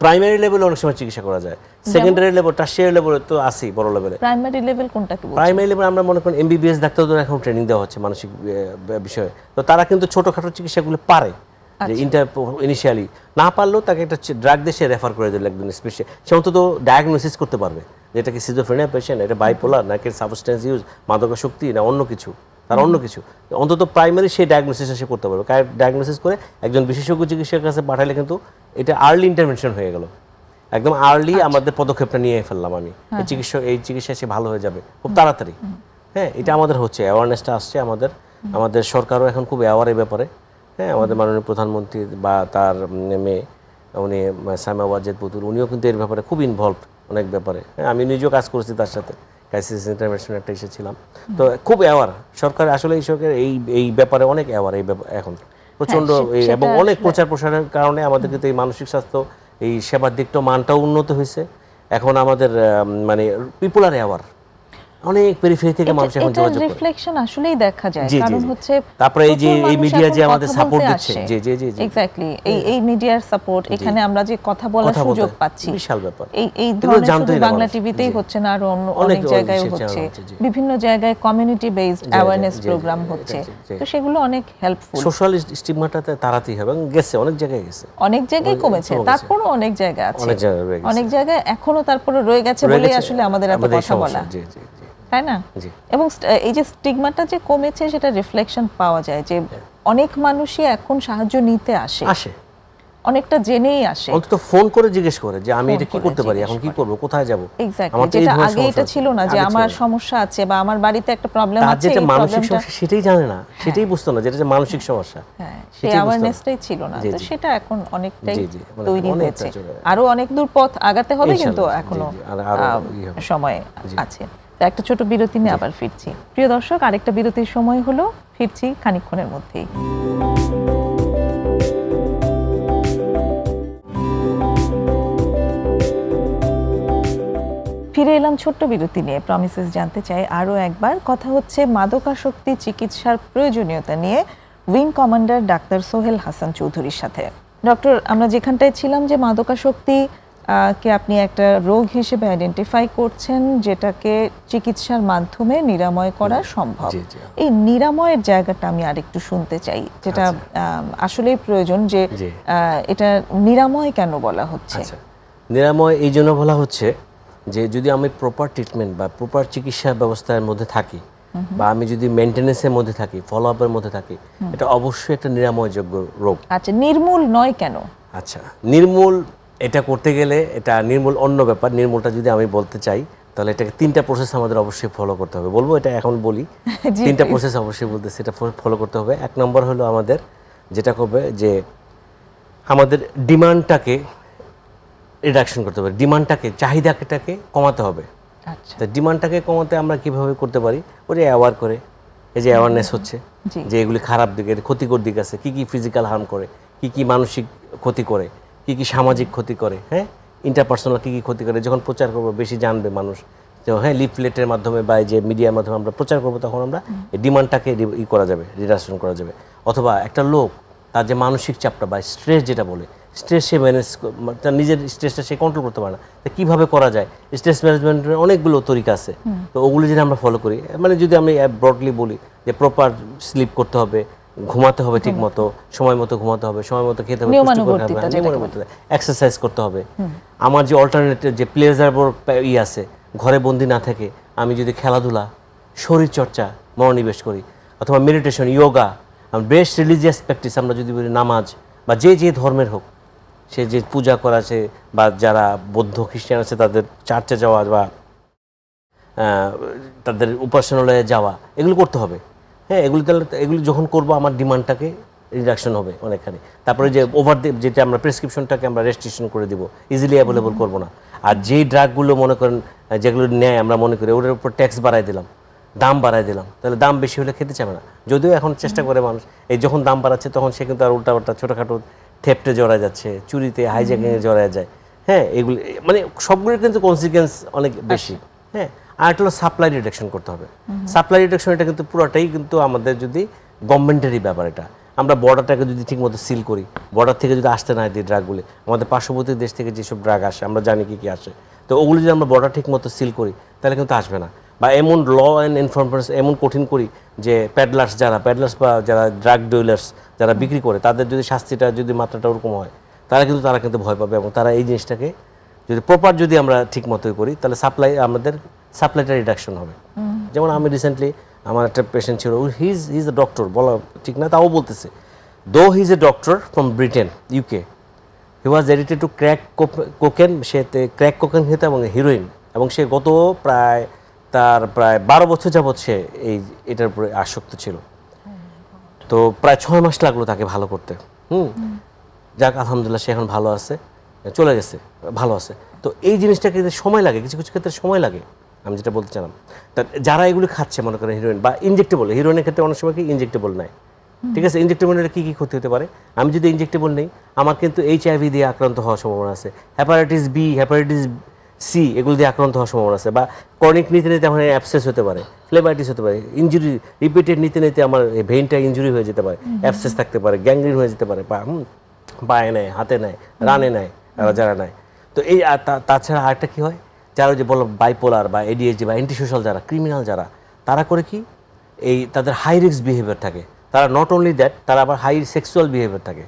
প্রাইমারি লেভেলে অনেক সময় চিকিৎসা করা যায়, সেকেন্ডারি লেভেল, টারশিয়ারি লেভেলে তো আসেই, বড় লেভেলে। প্রাইমারি লেভেল কোনটা কি বলছেন? প্রাইমারি লেভেল আমরা মনে করেন এমবিবিএস ডাক্তারদের এখন ট্রেনিং দেওয়া হচ্ছে মানসিক বিষয়ে, তো তারা কিন্তু ছোটোখাটো চিকিৎসাগুলো পারে, যে ইনিশিয়ালি না পারলেও তাকে একটা ড্রাগ দিয়ে সে রেফার করে দিল একদিন স্পেশাল, সে অন্তত ডায়াগনোসিস করতে পারবে যে এটা কি সিজোফ্রেনিয়া পেশেন্ট, এটা বাইপোলার, নাকি সাবস্টেন্স ইউজ, মাদকাসক্তি, না অন্য কিছু, তার অন্য কিছু, অন্তত প্রাইমারি সেই ডায়াগনোসিস সে করতে পারবে। ডায়াগনোসিস করে একজন বিশেষজ্ঞ চিকিৎসকের কাছে পাঠালে কিন্তু এটা আর্লি ইন্টারভেনশন হয়ে গেল, একদম আর্লি আমাদের পদক্ষেপটা নিয়ে ফেললাম আমি, এই চিকিৎসা সে ভালো হয়ে যাবে খুব তাড়াতাড়ি। হ্যাঁ, এটা আমাদের হচ্ছে, অ্যাওয়ারনেসটা আসছে আমাদের সরকারও এখন খুব অ্যাওয়ার এই ব্যাপারে। হ্যাঁ, আমাদের মাননীয় প্রধানমন্ত্রী বা তার মেয়ে, উনি সাইমা ওয়াজেদ পুতুল, উনিও কিন্তু এর ব্যাপারে খুব ইনভলভ অনেক ব্যাপারে। হ্যাঁ, আমি নিজেও কাজ করেছি তার সাথে, ক্রাইসিস ইন্টারভেনশন একটা এসেছিলাম, তো খুব অ্যাওয়ার সরকার, আসলে এই সরকার এই ব্যাপারে অনেক অ্যাওয়ার, এই এখন প্রচণ্ড, এবং অনেক প্রচার প্রসারের কারণে আমাদের কিন্তু এই মানসিক স্বাস্থ্য, এই সেবার দিকটা মানটাও উন্নত হয়েছে, এখন আমাদের মানে পিপুল আর অ্যাওয়ার। অনেক পেরিফেরি থেকে মানুষ এখন যোগাযোগ করে। রিফ্লেকশন আসলেই দেখা যায়, জি, জি, কারণ জি। হচ্ছে তারপরে এই যে এই মিডিয়া যে আমাদের সাপোর্ট দিচ্ছে, জি জি জি জি জি, এক্স্যাক্টলি, এই মিডিয়ার সাপোর্ট, এখানে আমরা যে কথা বলার কথা বলতে সুযোগ পাচ্ছি, বিশাল ব্যাপার। এই এগুলো ধরনের শুধু জানতোই না বাংলা মানুষ। টিভিতেই জি। হচ্ছে না, আরো অনেক অনেক জায়গায় চ্যানেল হচ্ছে, হচ্ছে, জি। বিভিন্ন জায়গায় কমিউনিটি বেসড অ্যাওয়ারনেস জি, জি, প্রোগ্রাম জি, হচ্ছে, জি। তো সেগুলো অনেক হেল্পফুল। সোশ্যাল স্টিগমাটাতে তাড়াতেই হবে, এবং গেছে অনেক জায়গায় গেছে, অনেক জায়গায় কমেছে, তারপরও অনেক জায়গা আছে, অনেক জায়গায় রয়ে গেছে। অনেক জায়গায় এখনো তারপরে রয়ে গেছে বলেই আসলে আমাদের এত কথা বলা, জি জি জি, তাই না? জি। এবং এই যে স্টিগমাটা যে কমেছে, সেটা রিফ্লেকশন পাওয়া যায় যে অনেক মানুষই এখন সাহায্য নিতে আসে, অনেকটা জেনেই আসে, অন্তত ফোন করে জিজ্ঞেস করে যে আমি ফোন এটা কি করে করতে পারি, জিজ্ঞেস এখন কি করে। করব, কোথায় যাব। এক্স্যাক্টলি, যেটা আগে এটা ছিল না যে আমার সমস্যা আছে বা আমার বাড়িতে একটা প্রবলেম তার আছে, যেটা এই মানসিক প্রবলেমটা, সমস্যা সেটাই জানে না, সেটাই বুঝতো না, যেটা যে মানসিক সমস্যা, হ্যাঁ, সেই সেটাই বুঝতো না। অ্যাওয়ারনেসটাই ছিল না, জি, তো জি। সেটা এখন অনেকটাই জি, জি, মানে তৈরি অনেকটা হয়েছে। চলে- আরো অনেক দূর পথ আগাতে হবে, কিন্তু ইনশাআল্লাহ, এখনো জি, জি, আরো হবে। সময় আছে। তো একটা ছোট বিরতি নিয়ে আবার ফিরছি। প্রিয় দর্শক, আরেকটা বিরতির সময় হলো, ফিরছি খানিকক্ষণের মধ্যেই। ফিরে এলাম ছোট্ট বিরতি নিয়ে। প্রমিসেস জানতে চাই আরও একবার, কথা হচ্ছে মাদকাসক্তি চিকিৎসার প্রয়োজনীয়তা নিয়ে wing commander doctor Sohel Hasan চৌধুরীর সাথে। ডক্টর, আমরা যেখানটায় ছিলাম যে মাদকাসক্তি কে আপনি একটা রোগ হিসেবে আইডেন্টিফাই করছেন, যেটাকে চিকিৎসার মাধ্যমে নিরাময় করা সম্ভব। এই নিরাময়ের জায়গাটা আমি আরেকটু শুনতে চাই, যেটা আসলেই প্রয়োজন, যে এটা নিরাময় কেন বলা হচ্ছে? নিরাময় এই জন্য বলা হচ্ছে যে যদি আমি প্রপার ট্রিটমেন্ট বা প্রপার চিকিৎসা ব্যবস্থার মধ্যে থাকি, বা আমি যদি মেইনটেনেন্সের মধ্যে থাকি, ফলো আপের মধ্যে থাকি, এটা অবশ্যই একটা নিরাময়যোগ্য রোগ। আচ্ছা, নির্মূল নয় কেন? আচ্ছা, নির্মূল এটা করতে গেলে, এটা নির্মূল অন্য ব্যাপার। নির্মূলটা যদি আমি বলতে চাই, তাহলে এটাকে 3টা প্রসেস আমাদের অবশ্যই ফলো করতে হবে। বলবো এটা এখন বলি, 3টা প্রসেস অবশ্যই বলতে, সেটা ফলো করতে হবে। 1 নম্বর হলো আমাদের যেটা করবে যে আমাদের ডিমান্ডটাকে রিডাকশন করতে হবে, ডিমান্ডটাকে, চাহিদাটাকে কমাতে হবে। আচ্ছা, তো ডিমান্ডটাকে কমাতে আমরা কিভাবে করতে পারি? ওই যে অ্যাওয়ার করে, এই যে অ্যাওয়ারনেস হচ্ছে যে এগুলি খারাপ দিক, এর ক্ষতিকর দিক আছে, কি কি ফিজিক্যাল হার্ম করে, কি কি মানসিক ক্ষতি করে, কি কি সামাজিক ক্ষতি করে, হ্যাঁ, ইন্টারপার্সোনাল কি কি ক্ষতি করে, যখন প্রচার করবো বেশি জানবে মানুষ। তো হ্যাঁ, লিফলেটের মাধ্যমে বা যে মিডিয়ার মাধ্যমে আমরা প্রচার করবো, তখন আমরা এই ডিমান্ডটাকে করা যাবে, রিডাকশন করা যাবে। অথবা একটা লোক তার যে মানসিক চাপটা বা স্ট্রেস যেটা বলে, স্ট্রেস সে ম্যানেজ, তার নিজের স্ট্রেসটা সে কন্ট্রোল করতে পারে না, তো কীভাবে করা যায়? স্ট্রেস ম্যানেজমেন্টের অনেকগুলো তরিকা আছে, তো ওগুলো যদি আমরা ফলো করি, মানে যদি আমি ব্রডলি বলি যে প্রপার স্লিপ করতে হবে, ঘুমাতে হবে ঠিক মতো, সময় মতো ঘুমাতে হবে, সময় মতো খেতে হবে, এক্সারসাইজ করতে হবে। আমার যে অল্টারনেটিভ যে প্লেজারেবল আছে, ঘরে বন্দি না থেকে আমি যদি খেলাধুলা, শরীরচর্চা মনোনিবেশ করি, অথবা meditation, yoga, best religious practice আমরা যদি বলি, নামাজ, বা যে যে ধর্মের হোক, সে যে পূজা করা আছে, বা যারা বৌদ্ধ খ্রিস্টান আছে তাদের চার্চে যাওয়া, বা তাদের উপাসনালয়ে যাওয়া, এগুলো করতে হবে। হ্যাঁ, এগুলি যখন করবো, আমার ডিমান্ডটাকে রিডাকশন হবে অনেকখানি। তারপরে যে যেটা আমরা প্রেসক্রিপশনটাকে আমরা রেস্ট্রিকশন করে দিব, ইজিলি অ্যাভেলেবল করবো না। আর যেই ড্রাগগুলো মনে করেন যেগুলো নেয়, আমরা মনে করি ওটার উপর ট্যাক্স বাড়াই দিলাম, দাম বাড়াই দিলাম, তাহলে দাম বেশি হলে খেতে চাবে না। যদিও এখন চেষ্টা করে মানুষ, এই যখন দাম বাড়াচ্ছে তখন সে কিন্তু আর উল্টাপাল্টা ছোটোখাটো থেফটে জড়া যাচ্ছে, চুরিতে, হাইজ্যাকিংয়ে জড়া যায়। হ্যাঁ, এগুলি মানে সবগুলোর কিন্তু কনসিকুয়েন্স অনেক বেশি। হ্যাঁ, আর একটা হলো সাপ্লাই রিডাকশন করতে হবে। সাপ্লাই রিডাকশন এটা কিন্তু পুরোটাই কিন্তু আমাদের যদি গভর্নমেন্টেরই ব্যাপার। এটা আমরা বর্ডারটাকে যদি ঠিকমতো সিল করি, বর্ডার থেকে যদি আসতে না দিই ড্রাগগুলি, আমাদের পার্শ্ববর্তী দেশ থেকে যেসব ড্রাগ আসে আমরা জানি কি কি আসে, তো ওগুলো যদি আমরা বর্ডার ঠিকমতো সিল করি, তাহলে কিন্তু আসবে না। বা এমন ল অ্যান্ড এনফোর্সমেন্ট এমন কঠিন করি যে প্যাডলার্স বা যারা ড্রাগ ডিলার্স যারা বিক্রি করে, তাদের যদি শাস্তিটা, যদি মাত্রাটা ওরকম হয়, তারা কিন্তু ভয় পাবে, এবং তারা এই জিনিসটাকে যদি প্রপার যদি আমরা ঠিক মতোই করি, তাহলে আমাদের সাপ্লাইটা রিডাকশন হবে। যেমন আমি রিসেন্টলি আমার একটা পেশেন্ট ছিল, হি ইজ এ ডক্টর, বলা ঠিক না, তাও বলতেছে, দো he is a doctor from Britain, UK, he was addicted two crack cocaine, say crack cocaine খেতে এবং হিরোইন, এবং সে গত প্রায় 12 বছর যাবৎ সে এটার উপরে আসক্ত ছিল। তো প্রায় 6 মাস লাগলো তাকে ভালো করতে। যাক, আলহামদুলিল্লাহ, সে এখন ভালো আছে, চলে গেছে, ভালো আছে। তো এই জিনিসটা কিন্তু সময় লাগে, কিছু কিছু ক্ষেত্রে সময় লাগে। আমি যেটা বলতে চালাম, তা যারা এগুলো খাচ্ছে, মনে করেন হিরোইন বা ইনজেক্টেবল, হিরোইনের ক্ষেত্রে অনেক সময় কি ইনজেক্টেবল নেয়, ঠিক আছে, ইনজেক্টেবলের কী কী ক্ষতি হতে পারে? আমি যদি ইনজেক্টেবল নেই, আমার কিন্তু HIV দিয়ে আক্রান্ত হওয়ার সম্ভাবনা আছে, হেপাটাইটিস বি, হেপাটাইটিস সি এগুলো দিয়ে আক্রান্ত হওয়ার সম্ভাবনা আছে, বা ক্রনিক নিতে নিতে আমার অ্যাবসেস হতে পারে, ফ্লেবাইটিস হতে পারে, ইনজুরি রিপিটেড নিতে নিতে আমার ভেইনটা ইনজুরি হয়ে যেতে পারে, অ্যাবসেস থাকতে পারে, গ্যাংগ্রিন হয়ে যেতে পারে, পায়ে নেয়, হাতে নেয়, রানে নেয়, যারা নেয়। তো এই তাছাড়া আরেকটা কী হয়, যারা যে বলো বাইপোলার বা এডিএইচডি বা অ্যান্টিসোশ্যাল যারা, ক্রিমিনাল যারা, তারা করে কি এই তাদের হাই রিস্ক বিহেভিয়ার থাকে। তারা নট অনলি দ্যাট, তারা আবার হাই সেক্সুয়াল বিহেভিয়ার থাকে,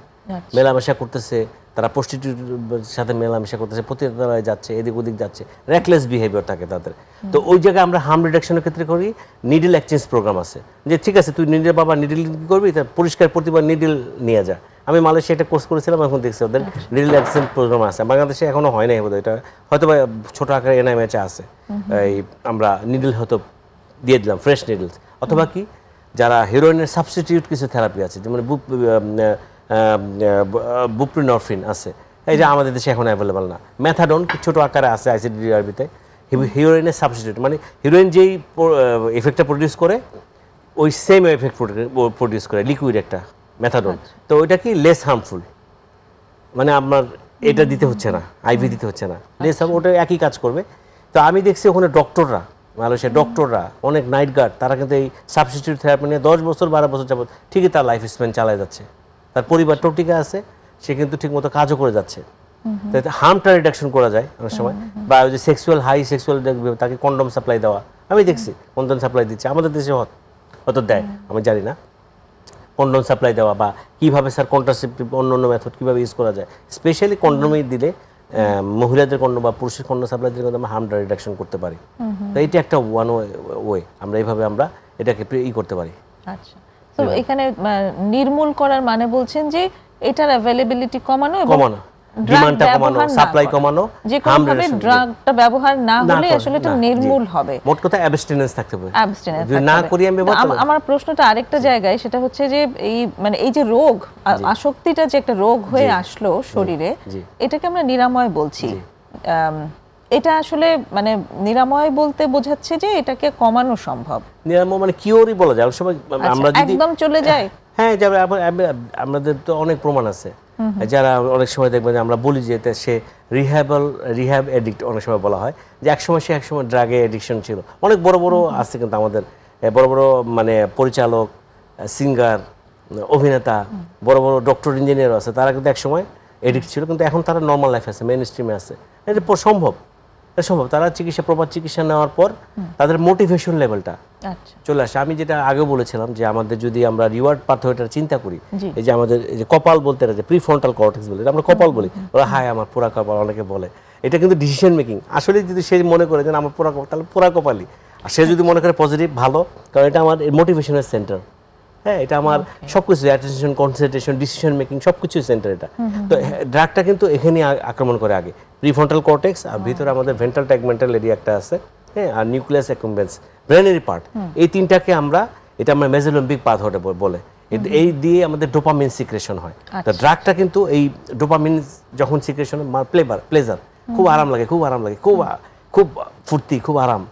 মেলামেশা করতেছে, তারা প্রস্টিটিউটের সাথে মেলামেশা করতেছে, পতিতালয়ে যাচ্ছে, এদিক ওদিক যাচ্ছে, রেকলেস বিহেভিয়ার থাকে তাদের। তো ওই জায়গায় আমরা হার্ম রিডাকশনের ক্ষেত্রে করি নিডল এক্সচেঞ্জ প্রোগ্রাম আছে, যে ঠিক আছে তুই নিডল বাবা নিডল কী করবি, তার পরিষ্কার প্রতিবার নিডল নিয়ে যা। আমি মালয়েশিয়া একটা কোর্স করেছিলাম, এখন দেখছি ওদের নিডল এক্সচেঞ্জ প্রোগ্রাম আছে, বাংলাদেশে এখনো হয় নাই বোধহয়, এটা হয়তো বা ছোটো আকারে এনআইএমএচে আছে। এই আমরা নিডল হয়তো দিয়ে দিলাম, ফ্রেশ নিডলস। অথবা কি যারা হিরোইনের সাবস্টিটিউট কিছু থেরাপি আছে, যেমন বুপ্রিনরফিন আছে, এই যে আমাদের দেশে এখন অ্যাভেলেবল না। ম্যাথাডন ছোটো আকারে আছে আইসিডিআরবিতে, হিরোইনের সাবস্টিটিউট, মানে হিরোইন যেই এফেক্টটা প্রডিউস করে ওই সেম এফেক্ট প্রডিউস করে, লিকুইড একটা ম্যাথাডন। তো ওইটা কি লেস হার্মফুল, মানে আপনার এটা দিতে হচ্ছে না, আইভি দিতে হচ্ছে না, লেস হার্ম, ওটা একই কাজ করবে। তো আমি দেখছি ওখানে ডক্টররা, মালয়েশিয়ার ডক্টররা, অনেক নাইট গার্ড, তারা কিন্তু এই সাবস্টিটিউট থেরাপি নিয়ে 10 বছর 12 বছর যাবত ঠিকই তার লাইফ স্প্যান চালায় যাচ্ছে, তার পরিবারটাও টিকে আছে, সে কিন্তু ঠিকমতো কাজও করে যাচ্ছে। হার্মটা রিডাকশন করা যায় অনেক সময়। বা ওই যে সেক্সুয়াল হাই সেক্সুয়াল তাকে কন্ডম সাপ্লাই দেওয়া, আমি দেখছি কন্ডম সাপ্লাই দিচ্ছে, আমাদের দেশে হয়তো দেয়, আমি জানি না, কন্ডম সাপ্লাই দেওয়া, বা কীভাবে স্যার কন্ট্রাসেপটিভ অন্য অন্য মেথড কীভাবে ইউজ করা যায়, স্পেশালি কন্ডমই দিলে মহিলাদের কন্ডম বা পুরুষের কন্ডম সাপ্লাই দিলে আমরা হার্মটা রিডাকশন করতে পারি। তো এইটা একটা ওয়ান ওয়ে, আমরা এইভাবে আমরা এটাকে করতে পারি। আচ্ছা, তো এখানে নির্মূল করার মানে বলছেন যে এটার অ্যাভেলেবিলিটি কমানো, ডিমান্ডটা কমানো, সাপ্লাই কমানো, যে কোনোভাবে ড্রাগটা ব্যবহার না হলে আসলে এটা নির্মূল হবে। মোট কথা অ্যাবস্টিনেন্স থাকতে হবে, অ্যাবস্টিনেন্স যদি না করি আমি আমার প্রশ্নটা আরেকটা জায়গায়, সেটা হচ্ছে যে এই মানে এই যে রোগ, আসক্তিটা যে একটা রোগ হয়ে আসলো শরীরে, এটাকে আমরা নিরাময় বলছি। এটা আসলে মানে নিরাময় বলতে বোঝাচ্ছে যে এটাকে কমানো সম্ভব। নিরাময় মানে কিওরই বলা যায়, সময় আমরা যদি একদম চলে যায়, হ্যাঁ যাবে। আমাদের তো অনেক প্রমাণ আছে, যারা অনেক সময় দেখবেন যে আমরা বলি যে সে রিহ্যাব এডিক্ট অনেক সময় বলা হয়, যে একসময় সে একসময় ড্রাগে এডিকশন ছিল। অনেক বড় বড় আছে কিন্তু আমাদের বড় বড় মানে পরিচালক, সিঙ্গার, অভিনেতা, বড় বড় ডক্টর, ইঞ্জিনিয়ার আছে, তারা কিন্তু একসময় এডিক্ট ছিল, কিন্তু এখন তারা নর্মাল লাইফ আছে, মেইন স্ট্রিমে আছে। এটা সম্ভব, এটা সম্ভব। তারা প্রপার চিকিৎসা নেওয়ার পর তাদের মোটিভেশন লেভেলটা চলে আসে। আমি যেটা আগে বলেছিলাম যে আমাদের যদি আমরা রিওয়ার্ড পাথওয়েটা চিন্তা করি, এই যে আমাদের এই যে কপাল বলতে, যে প্রিফ্রন্টাল কর্টেক্স বলে, আমরা কপাল বলি, ওরা হায় আমার পুরা কপাল অনেকে বলে, এটা কিন্তু ডিসিশন মেকিং। আসলে যদি সে মনে করে যে আমার পুরা কপাল, তাহলে পুরা কপালই। আর সে যদি মনে করে পজিটিভ, ভালো, কারণ এটা আমার মোটিভেশনের সেন্টার। হ্যাঁ, এটা আমার সবকিছু, অ্যাটেনশন, কনসেন্ট্রেশন, ডিসিশন মেকিং সবকিছুই সেন্টার এটা। তো ড্রাগটা কিন্তু এখানে আক্রমণ করে আগে প্রিফ্রন্টাল কর্টেক্স, আর ভিতরে আমাদের ভেন্ট্রাল ট্যাগমেন্টাল এরিয়া একটা আছে, হ্যাঁ, আর নিউক্লিয়াস অ্যাকুম্বেন্স, ব্রেনেরি পার্ট, এই তিনটাকে আমরা এটা আমরা মেজোলিম্বিক পাথওয়ে বলে, এই দিয়ে আমাদের ডোপামিন সিক্রেশন হয়। তো ড্রাগটা কিন্তু এই ডোপামিন যখন সিক্রেশন হয়, প্লেজার, খুব আরাম লাগে, খুব আরাম লাগে, খুব ফুর্তি, খুব আরাম।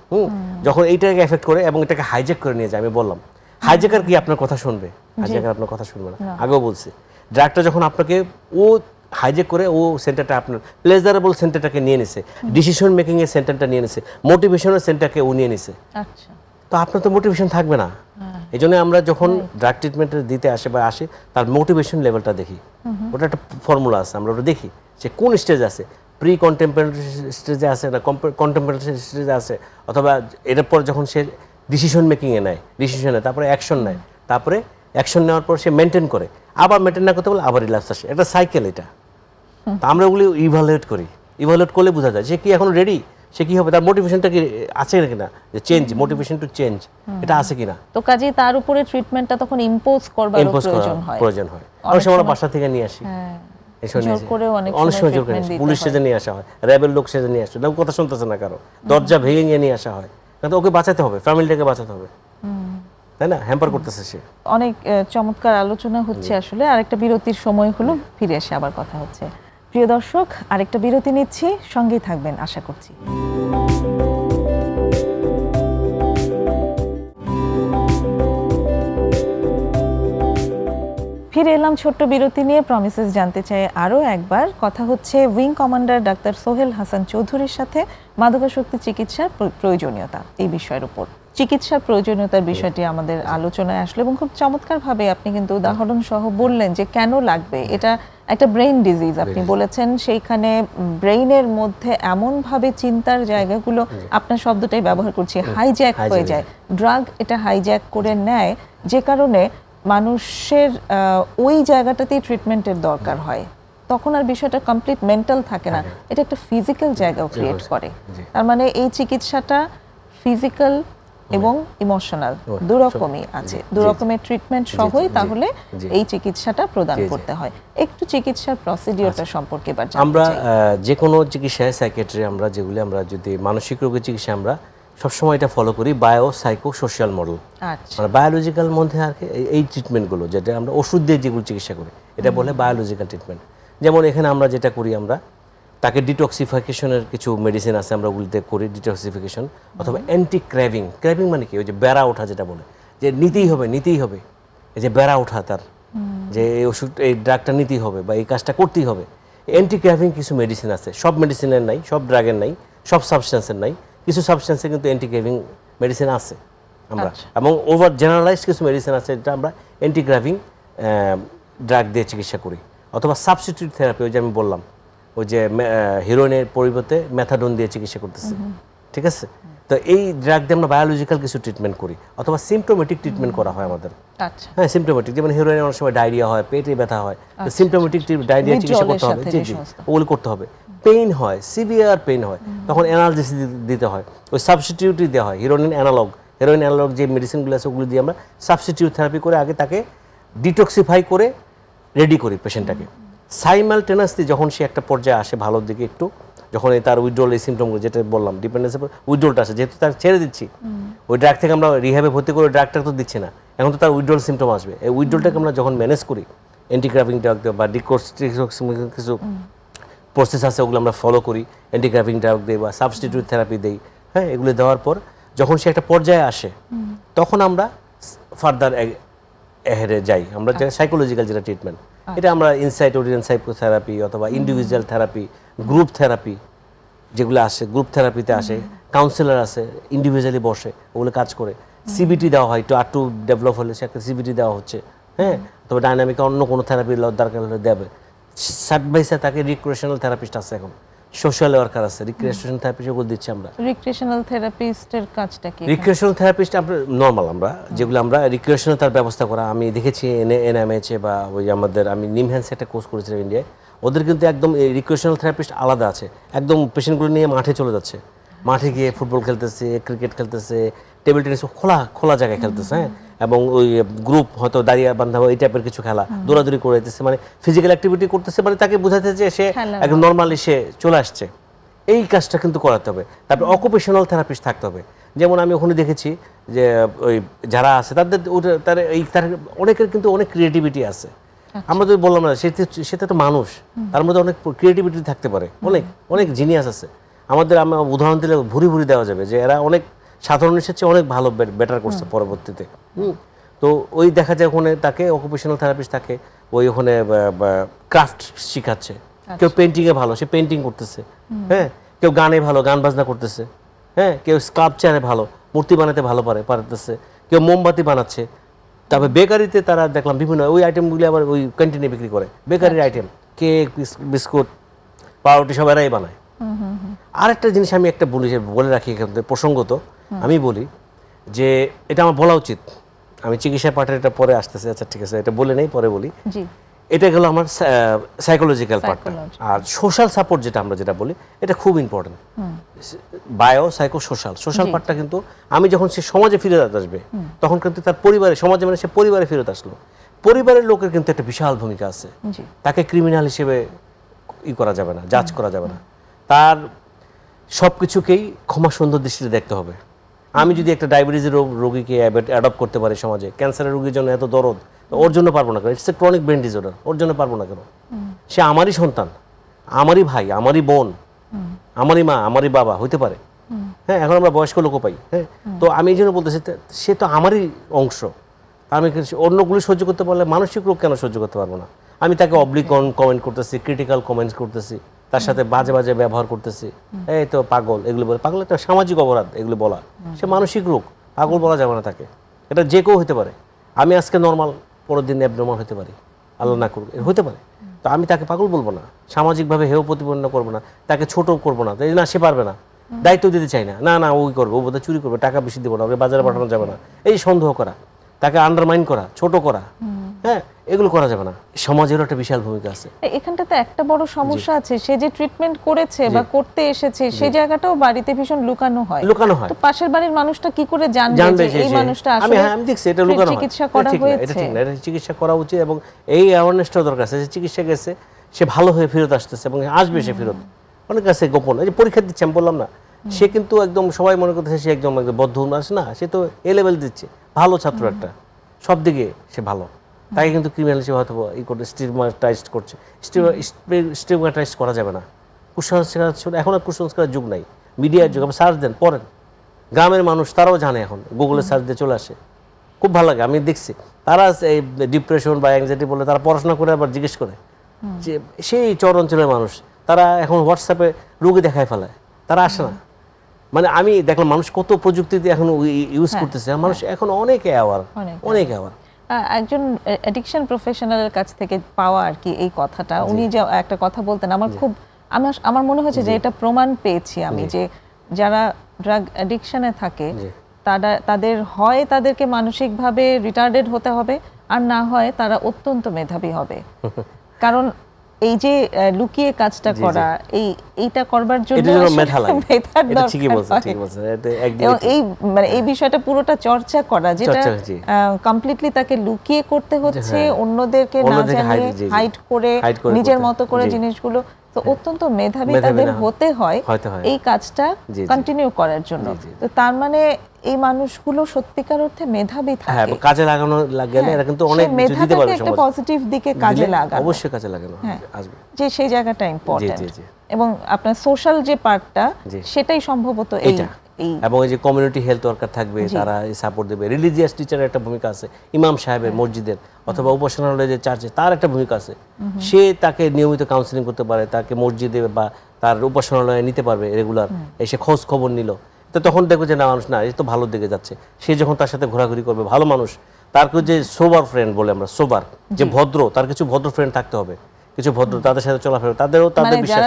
যখন এইটাকে এফেক্ট করে এবং এটাকে হাইজ্যাক করে নিয়ে যায়, আমি বললাম হাইজ্যাকার কি আপনার কথা শুনবে? হাইজ্যাকার আপনার কথা শুনবে না, আগেও বলছি। ড্রাগটা যখন আপনাকে ও হাইজ্যাক করে, ও সেন্টারটা আপনার প্লেজারেবল সেন্টারটাকে নিয়ে নিছে, ডিসিশন মেকিং এর সেন্টারটা নিয়ে নিছে, মোটিভেশনের সেন্টারকে ও নিয়ে নিছে। আচ্ছা, তো আপনার তো মোটিভেশন থাকবে না। এই জন্য আমরা যখন ড্রাগ ট্রিটমেন্ট দিতে আসি, তার মোটিভেশন লেভেলটা দেখি। ওটা একটা ফর্মুলা আছে, আমরা ওটা দেখি সে কোন স্টেজ আছে, প্রি কন্টেম্পোরারি স্টেজে আছে না কন্টেম্পোরারি স্টেজে আছে, অথবা এটার পর যখন সে ডিসিশন মেকিংয়ে নেয়, তারপরে অ্যাকশন নেয়, তারপরে অ্যাকশন নেওয়ার পর সে মেনটেন করে, আবার মেনটেন না করতে বলে আবার রিল্যাপস আসে, একটা সাইকেল এটা। তো আমরা ওগুলি ইভালুয়েট করি, ইভালুয়েট করলে বোঝা যায় সে কি এখন রেডি, সে কি হবে, তার মোটিভেশনটা কি আছে কিনা, যে চেঞ্জ, মোটিভেশন টু চেঞ্জ, এটা আছে কিনা। তো কাজেই তার উপরে ট্রিটমেন্টটা তখন ইম্পোজ করবার প্রয়োজন হয়। অনেক সময় বাসা থেকে নিয়ে আসি, অনেক সময় জোর করে পুলিশ সেজে নিয়ে আসা হয়, র্যাবের লোক সেজে নিয়ে আসে, কথা শুনতেছে না কারো, দরজা ভেঙে নিয়ে আসা হয়, কারণ ওকে বাঁচাতে হবে, ফ্যামিলিটাকে বাঁচাতে হবে, তাই না, হ্যাম্পার করতেছে সে। অনেক চমৎকার আলোচনা হচ্ছে আসলে। আরেকটা বিরতির সময় হলো, ফিরে এসে আবার কথা হচ্ছে। প্রিয় দর্শক, আরেকটা বিরতি নিচ্ছি, সঙ্গেই থাকবেন আশা করছি। ফিরে এলাম ছোট্ট বিরতি নিয়ে। প্রমিসেস জানতে চাই আরও একবার। কথা হচ্ছে wing commander doctor Sohel Hasan চৌধুরীর সাথে মাদকাসক্তি চিকিৎসার প্রয়োজনীয়তা এই বিষয়ের উপর। চিকিৎসার প্রয়োজনীয়তার বিষয়টি আমাদের আলোচনায় আসলো এবং খুব চমৎকারভাবে আপনি কিন্তু উদাহরণ সহ বললেন যে কেন লাগবে। এটা একটা ব্রেইন ডিজিজ, আপনি বলেছেন সেইখানে ব্রেইনের মধ্যে এমনভাবে চিন্তার জায়গাগুলো, আপনার শব্দটাই ব্যবহার করছি, হাইজ্যাক হয়ে যায়। ড্রাগ এটা হাইজ্যাক করে নেয়, যে কারণে মানুষের ওই জায়গাটাতেই ট্রিটমেন্টের দরকার হয়। তখন আর বিষয়টা কমপ্লিট মেন্টাল থাকে না, এটা একটা ফিজিক্যাল জায়গাও ক্রিয়েট করে। তার মানে এই চিকিৎসাটা ফিজিক্যাল এবং ইমোশনাল দুরকমই আছে, দুরকমের ট্রিটমেন্ট সহই তাহলে এই চিকিৎসাটা প্রদান করতে হয়। একটু চিকিৎসার প্রসিডিওরটা সম্পর্কে এবার জানতে চাই। আমরা যে কোনো চিকিৎসায় সাইকিয়াট্রি আমরা যেগুলি আমরা যদি মানসিক রোগের চিকিৎসা আমরা সবসময় এটা ফলো করি বায়ো সাইকো সোশ্যাল মডেল। মানে বায়োলজিক্যাল মধ্যে আর কি এই ট্রিটমেন্টগুলো যেটা আমরা ওষুধ দিয়ে যেগুলো চিকিৎসা করি এটা বলে বায়োলজিক্যাল ট্রিটমেন্ট। যেমন এখানে আমরা যেটা করি, আমরা তাকে ডিটক্সিফিকেশনের কিছু মেডিসিন আছে আমরা ওগুলিতে করি ডিটক্সিফিকেশন, অথবা অ্যান্টি ক্র্যাভিং। ক্র্যাভিং মানে কি? ওই যে বেড়া ওঠা যেটা বলে, যে নিতেই হবে এই যে বেড়া ওঠা তার, যে এই ওষুধ এই ড্রাগটা নিতেই হবে বা এই কাজটা করতেই হবে। অ্যান্টি ক্র্যাভিং কিছু মেডিসিন আছে, সব মেডিসিনের নাই, সব ড্রাগের নাই, সব সাবস্টেন্সের নাই, কিছু সাবস্টেন্সে কিন্তু অ্যান্টি ক্র্যাভিং মেডিসিন আছে আমরা, এবং ওভার জেনারেলাইজড কিছু মেডিসিন আছে যেটা আমরা অ্যান্টি ক্র্যাভিং ড্রাগ দিয়ে চিকিৎসা করি। অথবা সাবস্টিটিউট থেরাপি, ওই যে আমি বললাম ওই যে হিরোইনের পরিবর্তে মেথাডোন দিয়ে চিকিৎসা করতেছে, ঠিক আছে? তো এই ড্রাগ দিয়ে আমরা বায়োলজিক্যাল কিছু ট্রিটমেন্ট করি, অথবা সিমটোমেটিক ট্রিটমেন্ট করা হয় আমাদের। হ্যাঁ, সিমটোমেটিক, যেমন হিরোইনের অনেক সময় ডায়রিয়া হয়, পেটে ব্যথা হয়, সিমটোমেটিক ডায়রিয়া চিকিৎসা করতে হবে, ওগুলো করতে হবে। পেইন হয়, সিভিয়ার পেইন হয়, তখন অ্যানালজেসিস দিতে হয়, ওই সাবস্টিটিউটই দেওয়া হয়। হিরোইন অ্যানালগ যে মেডিসিনগুলো আছে ওগুলো দিয়ে আমরা সাবস্টিটিউট থেরাপি করে আগে তাকে ডিটক্সিফাই করে রেডি করি পেশেন্টটাকে। সাইমালটেনাসলি যখন সে একটা পর্যায়ে আসে ভালোর দিকে একটু, যখন তার উইথড্রল এই সিমটমগুলো যেটা বললাম ডিপেন্ডেন্সের উইথড্রলটা আসে, যেহেতু তার ছেড়ে দিচ্ছি ওই ড্রাগ থেকে, আমরা রিহ্যাবে ভর্তি করে ড্রাগটা তো দিচ্ছি না, এখন তো তার উইথড্রল সিমটম আসবে। এই উইথড্রলটাকে আমরা যখন ম্যানেজ করি অ্যান্টি ক্র্যাভিং ড্রাগ দিয়ে বা কিছু প্রসেস আছে ওগুলো আমরা ফলো করি, অ্যান্টি ক্র্যাভিং ড্রাগ দিই বা সাবস্টিটিউট থেরাপি দিই। হ্যাঁ, এগুলো দেওয়ার পর যখন সে একটা পর্যায়ে আসে তখন আমরা ফার্দার হেরে যাই, আমরা যে সাইকোলজিক্যাল যেটা ট্রিটমেন্ট, এটা আমরা ইনসাইট ওরিয়েন্ট সাইকোথেরাপি অথবা ইন্ডিভিজুয়াল থেরাপি, গ্রুপ থেরাপি যেগুলো আসে, গ্রুপ থেরাপিতে আসে, কাউন্সিলর আছে ইন্ডিভিজুয়ালি বসে ওগুলো কাজ করে। সিবিটি দেওয়া হয়, একটু আরটু ডেভেলপ হলে সে একটা সিবিটি দেওয়া হচ্ছে। হ্যাঁ, তবে ডাইনামিক অন্য কোনো থেরাপির দরকার হলে দেবে। সাইড বাই সাইড তাকে রিক্রিয়েশনাল থেরাপিস্ট আছে, এখন সোশ্যাল ওয়ার্কার আছে, রিক্রিয়েশনাল থেরাপিস্ট ওগুলো দিচ্ছি আমরা। রিক্রিয়েশনাল থেরাপিস্টের কাজটা কি? রিক্রিয়েশনাল থেরাপিস্ট আমরা নর্মাল, আমরা যেগুলো আমরা রিক্রিয়েশনাল তার ব্যবস্থা করা, আমি দেখেছি এনএমএইচে বা ওই আমাদের, আমি নিমহ্যান্সে একটা কোর্স করেছিলাম ইন্ডিয়ায়, ওদের কিন্তু একদম রিক্রিয়েশনাল থেরাপিস্ট আলাদা আছে, একদম পেশেন্টগুলো নিয়ে মাঠে চলে যাচ্ছে, মাঠে গিয়ে ফুটবল খেলতেছে, ক্রিকেট খেলতেছে, টেবিল টেনিস খোলা জায়গায় খেলতেছে। হ্যাঁ, এবং ওই গ্রুপ হয়তো দাঁড়িয়ে বান্ধা এই টাইপের কিছু খেলা দৌড়াদৌড়ি করে দিতেছে, মানে ফিজিক্যাল অ্যাক্টিভিটি করতেছে, মানে তাকে বোঝাতে যে সে একদম নর্মালি সে চলে আসছে। এই কাজটা কিন্তু করাতে হবে। তারপর অকুপেশনাল থেরাপিস্ট থাকতে হবে। যেমন আমি ওখানে দেখেছি যে ওই যারা আছে তার অনেকের কিন্তু অনেক ক্রিয়েটিভিটি আছে। আমরা তো বললাম না, সেটা তো মানুষ, তার মধ্যে অনেক ক্রিয়েটিভিটি থাকতে পারে, অনেক জিনিয়াস আছে আমাদের। আমরা উদাহরণ দিলে ভুরি দেওয়া যাবে যে এরা অনেক সাধারণের চেয়ে অনেক ভালো বেটার করছে পরবর্তীতে। তো ওই দেখা যায় ওখানে তাকে অকুপেশনাল থেরাপিস্ট থাকে, ওই ওখানে ক্রাফট শিখাচ্ছে, কেউ পেন্টিংয়ে ভালো, সে পেন্টিং করতেছে। হ্যাঁ, কেউ গানে ভালো, গান বাজনা করতেছে। হ্যাঁ, কেউ স্কাল্পচারে ভালো, মূর্তি বানাতে ভালো পারতেছে, কেউ মোমবাতি বানাচ্ছে। তারপরে বেকারিতে তারা দেখলাম বিভিন্ন ওই আইটেমগুলি আবার ওই ক্যান্টিনে বিক্রি করে, বেকারির আইটেম, কেক, বিস্কুট, পাউরুটি সব এরাই বানায়। আরেকটা জিনিস আমি একটা বলে রাখি এখান থেকে প্রসঙ্গত, আমি বলি যে এটা আমার বলা উচিত, আমি চিকিৎসা পার্টের এটা পরে আসতেছে, আচ্ছা ঠিক আছে, এটা বলে নেই, পরে বলি। এটা গেল আমার সাইকোলজিক্যাল পার্টটা। আর সোশ্যাল সাপোর্ট যেটা বলি, এটা খুব ইম্পর্টেন্ট। বায়ো সাইকো সোশ্যাল পার্টটা কিন্তু আমি যখন সে সমাজে ফিরে আসবে তখন কিন্তু তার পরিবারে, সমাজে মানে সে পরিবারে ফিরত আসলো, পরিবারের লোকের কিন্তু একটা বিশাল ভূমিকা আছে। তাকে ক্রিমিনাল হিসেবে করা যাবে না, জাজ করা যাবে না, তার সব কিছুকেই ক্ষমা সুন্দর দৃষ্টিতে দেখতে হবে। আমি যদি একটা ডায়াবেটিসের রোগীকে অ্যাডপ্ট করতে পারি সমাজে, ক্যান্সারের রোগীর জন্য এত দরদ, ওর জন্য পারবো না কেন? It's a chronic brain disorder, ওর জন্য পারবো না কেন? সে আমারই সন্তান, আমারই ভাই, আমারই বোন, আমারই মা, আমারই বাবা হইতে পারে। হ্যাঁ, এখন আমরা বয়স্ক লোকও পাই। হ্যাঁ, তো আমি এই জন্য বলতেছি সে তো আমারই অংশ, আমি অন্যগুলি সহ্য করতে পারলে মানসিক রোগ কেন সহ্য করতে পারবো না? আমি তাকে অবলিক কমেন্ট করতেছি, ক্রিটিক্যাল কমেন্টস করতেছি, তার সাথে বাজে বাজে ব্যবহার করতেছি, এই তো পাগল, এগুলো বলে। পাগল একটা সামাজিক অপরাধ এগুলো বলা, সে মানসিক রোগ, পাগল বলা যাবে না তাকে। এটা যে কেউ হতে পারে। আমি আজকে নর্মাল, পরের দিন অ্যাবনর্মাল হতে পারি, আল্লাহ না করুক, হতে পারে। তো আমি তাকে পাগল বলবো না, সামাজিকভাবে হেয় প্রতিপন্ন করবো না, তাকে ছোট করবো না, না সে পারবে না, দায়িত্ব দিতে চাই না, না না ওই করবে, ও বোধহয় চুরি করবে, টাকা বেশি দেবো না, ওকে বাজারে পাঠানো যাবে না, এই সন্দেহ করা, তাকে আন্ডারমাইন করা, ছোট করা, হ্যাঁ, এগুলো করা যাবে না। সমাজেরও একটা বিশাল ভূমিকা আছে। এখানটাতে একটা বড় সমস্যা আছে, সে যে ট্রিটমেন্ট করেছে বা করতে এসেছে সেই জায়গাটাও বাড়িতে ভীষণ লুকানো হয়। তো পাশের বাড়ির মানুষটা কি করে জানবে যে এই মানুষটা আসলে আমি দেখছি এটা লুকানো হয়, চিকিৎসা করা হয়েছে? এটা ঠিক না, এটা চিকিৎসা করা উচিত এবং এই অ্যাওয়ারনেসটা দরকার আছে যে চিকিৎসা গেছে, সে ভালো হয়ে ফেরত আসতেছে এবং আসবে সে ফেরত। অনেক কাছে গোপন, এই যে পরীক্ষা দিচ্ছে আমি বললাম না, সে কিন্তু একদম সবাই মনে করতেছে সে একদম বদ্ধ উন্মাস না, সে তো এ লেভেল দিচ্ছে, ভালো ছাত্র একটা, সব দিকে সে ভালো। তাকে কিন্তু ক্রিমিনাল হিসেবে হয়তো ই করতে স্টিগমাটাইজড করছে। স্টিগমাটাইজড করা যাবে না। কুসংস্কার, এখন আর কুসংস্কারের যুগ নাই, মিডিয়ার যুগ। আপনি সার্চ দেন, পড়েন, গ্রামের মানুষ তারাও জানে, এখন গুগলে সার্চ দিয়ে চলে আসে, খুব ভালো লাগে। আমি দেখছি তারা এই ডিপ্রেশন বা অ্যাংজাইটি বলে তারা পড়াশোনা করে আবার জিজ্ঞেস করে যে সেই চর অঞ্চলের মানুষ, তারা এখন হোয়াটসঅ্যাপে রোগী দেখায় ফেলায়, তারা আসে না। মানে আমি দেখলাম মানুষ কত প্রযুক্তিতে এখন ইউজ করতেছে, মানুষ এখন অনেক অ্যাওয়ার, অনেক অ্যাওয়ার। একজন অ্যাডিকশন প্রফেশনালের কাছ থেকে পাওয়া আর কি এই কথাটা, উনি যে একটা কথা বলতেন, আমার মনে হচ্ছে যে এটা প্রমাণ পেয়েছি আমি, যে যারা ড্রাগ অ্যাডিকশনে থাকে তাদের হয় তাদেরকে মানসিকভাবে রিটার্ডেড হতে হবে, আর না হয় তারা অত্যন্ত মেধাবী হবে। কারণ এই যে লুকিয়ে কাজটা করা, এইটা করবার জন্য এই বিষয়টা পুরোটা চর্চা করা, যেটা কমপ্লিটলি তাকে লুকিয়ে করতে হচ্ছে, অন্যদেরকে না জানিয়ে হাইড করে নিজের মতো করে জিনিসগুলো, তো অত্যন্ত মেধাবী তাদের হতে হয় এই কাজটা কন্টিনিউ করার জন্য। তো তার মানে এই মানুষগুলো সত্যিকার অর্থে মেধাবী থাকে, হ্যাঁ, কাজে লাগানো গেলে এরা কিন্তু অনেক কিছু দিতে পারবে সমাজে, একটা পজিটিভ দিকে কাজে লাগানো, অবশ্যই কাজে লাগানো আসবে, যে সেই জায়গাটা ইম্পর্টেন্ট। এবং আপনার সোশ্যাল যে পার্টটা, সেটাই সম্ভবত এই এবং এই যে কমিউনিটি হেলথ ওয়ার্কার থাকবে, তারা সাপোর্ট দেবে। রিলিজিয়াস টিচারের একটা ভূমিকা আছে, ইমাম সাহেবের মসজিদের অথবা উপাসনালয়ের যে চার্চে, তার একটা ভূমিকা আছে। সে তাকে নিয়মিত কাউন্সিলিং করতে পারে, তাকে মসজিদে বা তার উপাসনালয়ে নিতে পারবে রেগুলার, এসে খোঁজ খবর নিল, তো তখন দেখবে যে না, মানুষ না, এই তো ভালোর দিকে যাচ্ছে। সে যখন তার সাথে ঘোরাঘুরি করবে, ভালো মানুষ, তার যে সোবার ফ্রেন্ড বলে আমরা, সোবার যে ভদ্র, তার কিছু ভদ্র ফ্রেন্ড থাকতে হবে, কিছু ভদ্র, তাদের সাথে চলাফেরা, তাদেরও তাদের বিশ্বাস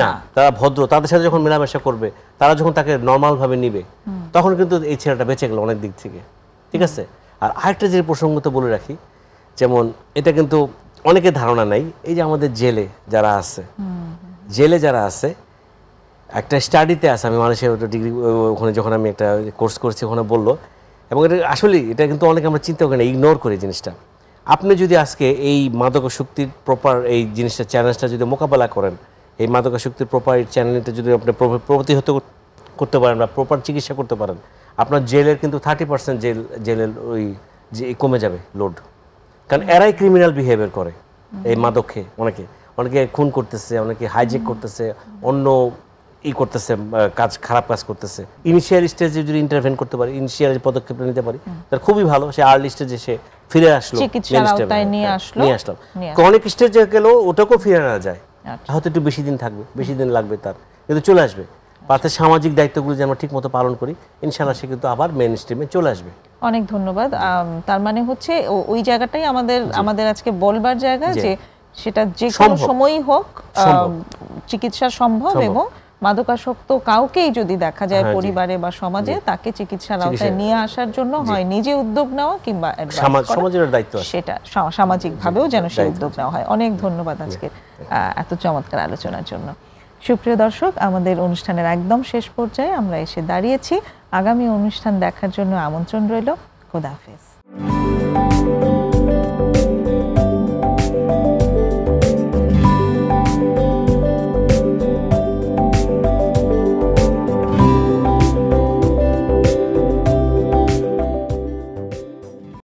না, তারা ভদ্র, তাদের সাথে যখন মেলামেশা করবে, তারা যখন তাকে নর্মাল ভাবে নিবে, তখন কিন্তু এই ছেলেটা বেঁচে গেল অনেক দিক থেকে, ঠিক আছে। আর আরেকটা যে প্রসঙ্গ তো বলে রাখি, যেমন এটা কিন্তু অনেকের ধারণা নাই, এই যে আমাদের জেলে যারা আছে, একটা স্টাডিতে আছে, আমি মালয়েশিয়া ডিগ্রি ওখানে যখন আমি একটা কোর্স করছি, ওখানে বললো, এবং এটা আসলে এটা কিন্তু অনেকে আমরা চিন্তা করি না, ইগনোর করি জিনিসটা। আপনি যদি আজকে এই মাদকাসক্তির প্রপার এই জিনিসটা, চ্যালেঞ্জটা যদি মোকাবেলা করেন, এই মাদকাসক্তির প্রপার চ্যালেঞ্জটা যদি আপনি প্রতিহত করতে পারেন বা প্রপার চিকিৎসা করতে পারেন, আপনার জেলের কিন্তু 30% জেলের ওই যে কমে যাবে লোড। কারণ এরাই ক্রিমিনাল বিহেভিয়ার করে, এই মাদক খেয়ে অনেকে খুন করতেছে, অনেকে হাইজেক করতেছে, অন্য করতেছে, খারাপ কাজ করতেছে। ইনিশিয়াল স্টেজে যদি ইন্টারভেন করতে পারি, ইনিশিয়াল পদক্ষেপটা নিতে পারি, তাহলে খুবই ভালো। সে আর্লি স্টেজে সে ফিরে আসলো, নিয়ে আসলাম। অনেক স্টেজে গেলেও ওটাকেও ফিরে আনা যায়, হয়তো একটু বেশি দিন থাকবে, বেশি দিন লাগবে তার, কিন্তু চলে আসবে। তাতে সামাজিক দায়িত্বগুলো যেন ঠিক মতো পালন করি, ইনশাআল্লাহ সে কিন্তু আবার মেইন স্ট্রিমে চলে আসবে। অনেক ধন্যবাদ। তার মানে হচ্ছে ওই জায়গাটাই আমাদের আজকে বলবার জায়গা, যে সেটা যে কোনো সময়ই হোক চিকিৎসা সম্ভব, এবং মাদকাসক্ত কাউকেই যদি দেখা যায় পরিবারে বা সমাজে, তাকে চিকিৎসার আওতায় নিয়ে আসার জন্য হয় নিজে উদ্যোগ নেওয়া কিংবা সমাজের দায়িত্ব, সেটা সামাজিক ভাবেও যেন সেই উদ্যোগ নেওয়া হয়। অনেক ধন্যবাদ আজকে এত চমৎকার আলোচনার জন্য। সুপ্রিয় দর্শক, আমাদের অনুষ্ঠানের একদম শেষ পর্যায়ে আমরা এসে দাঁড়িয়েছি। আগামী অনুষ্ঠান দেখার জন্য আমন্ত্রণ রইল। খোদা হাফেজ।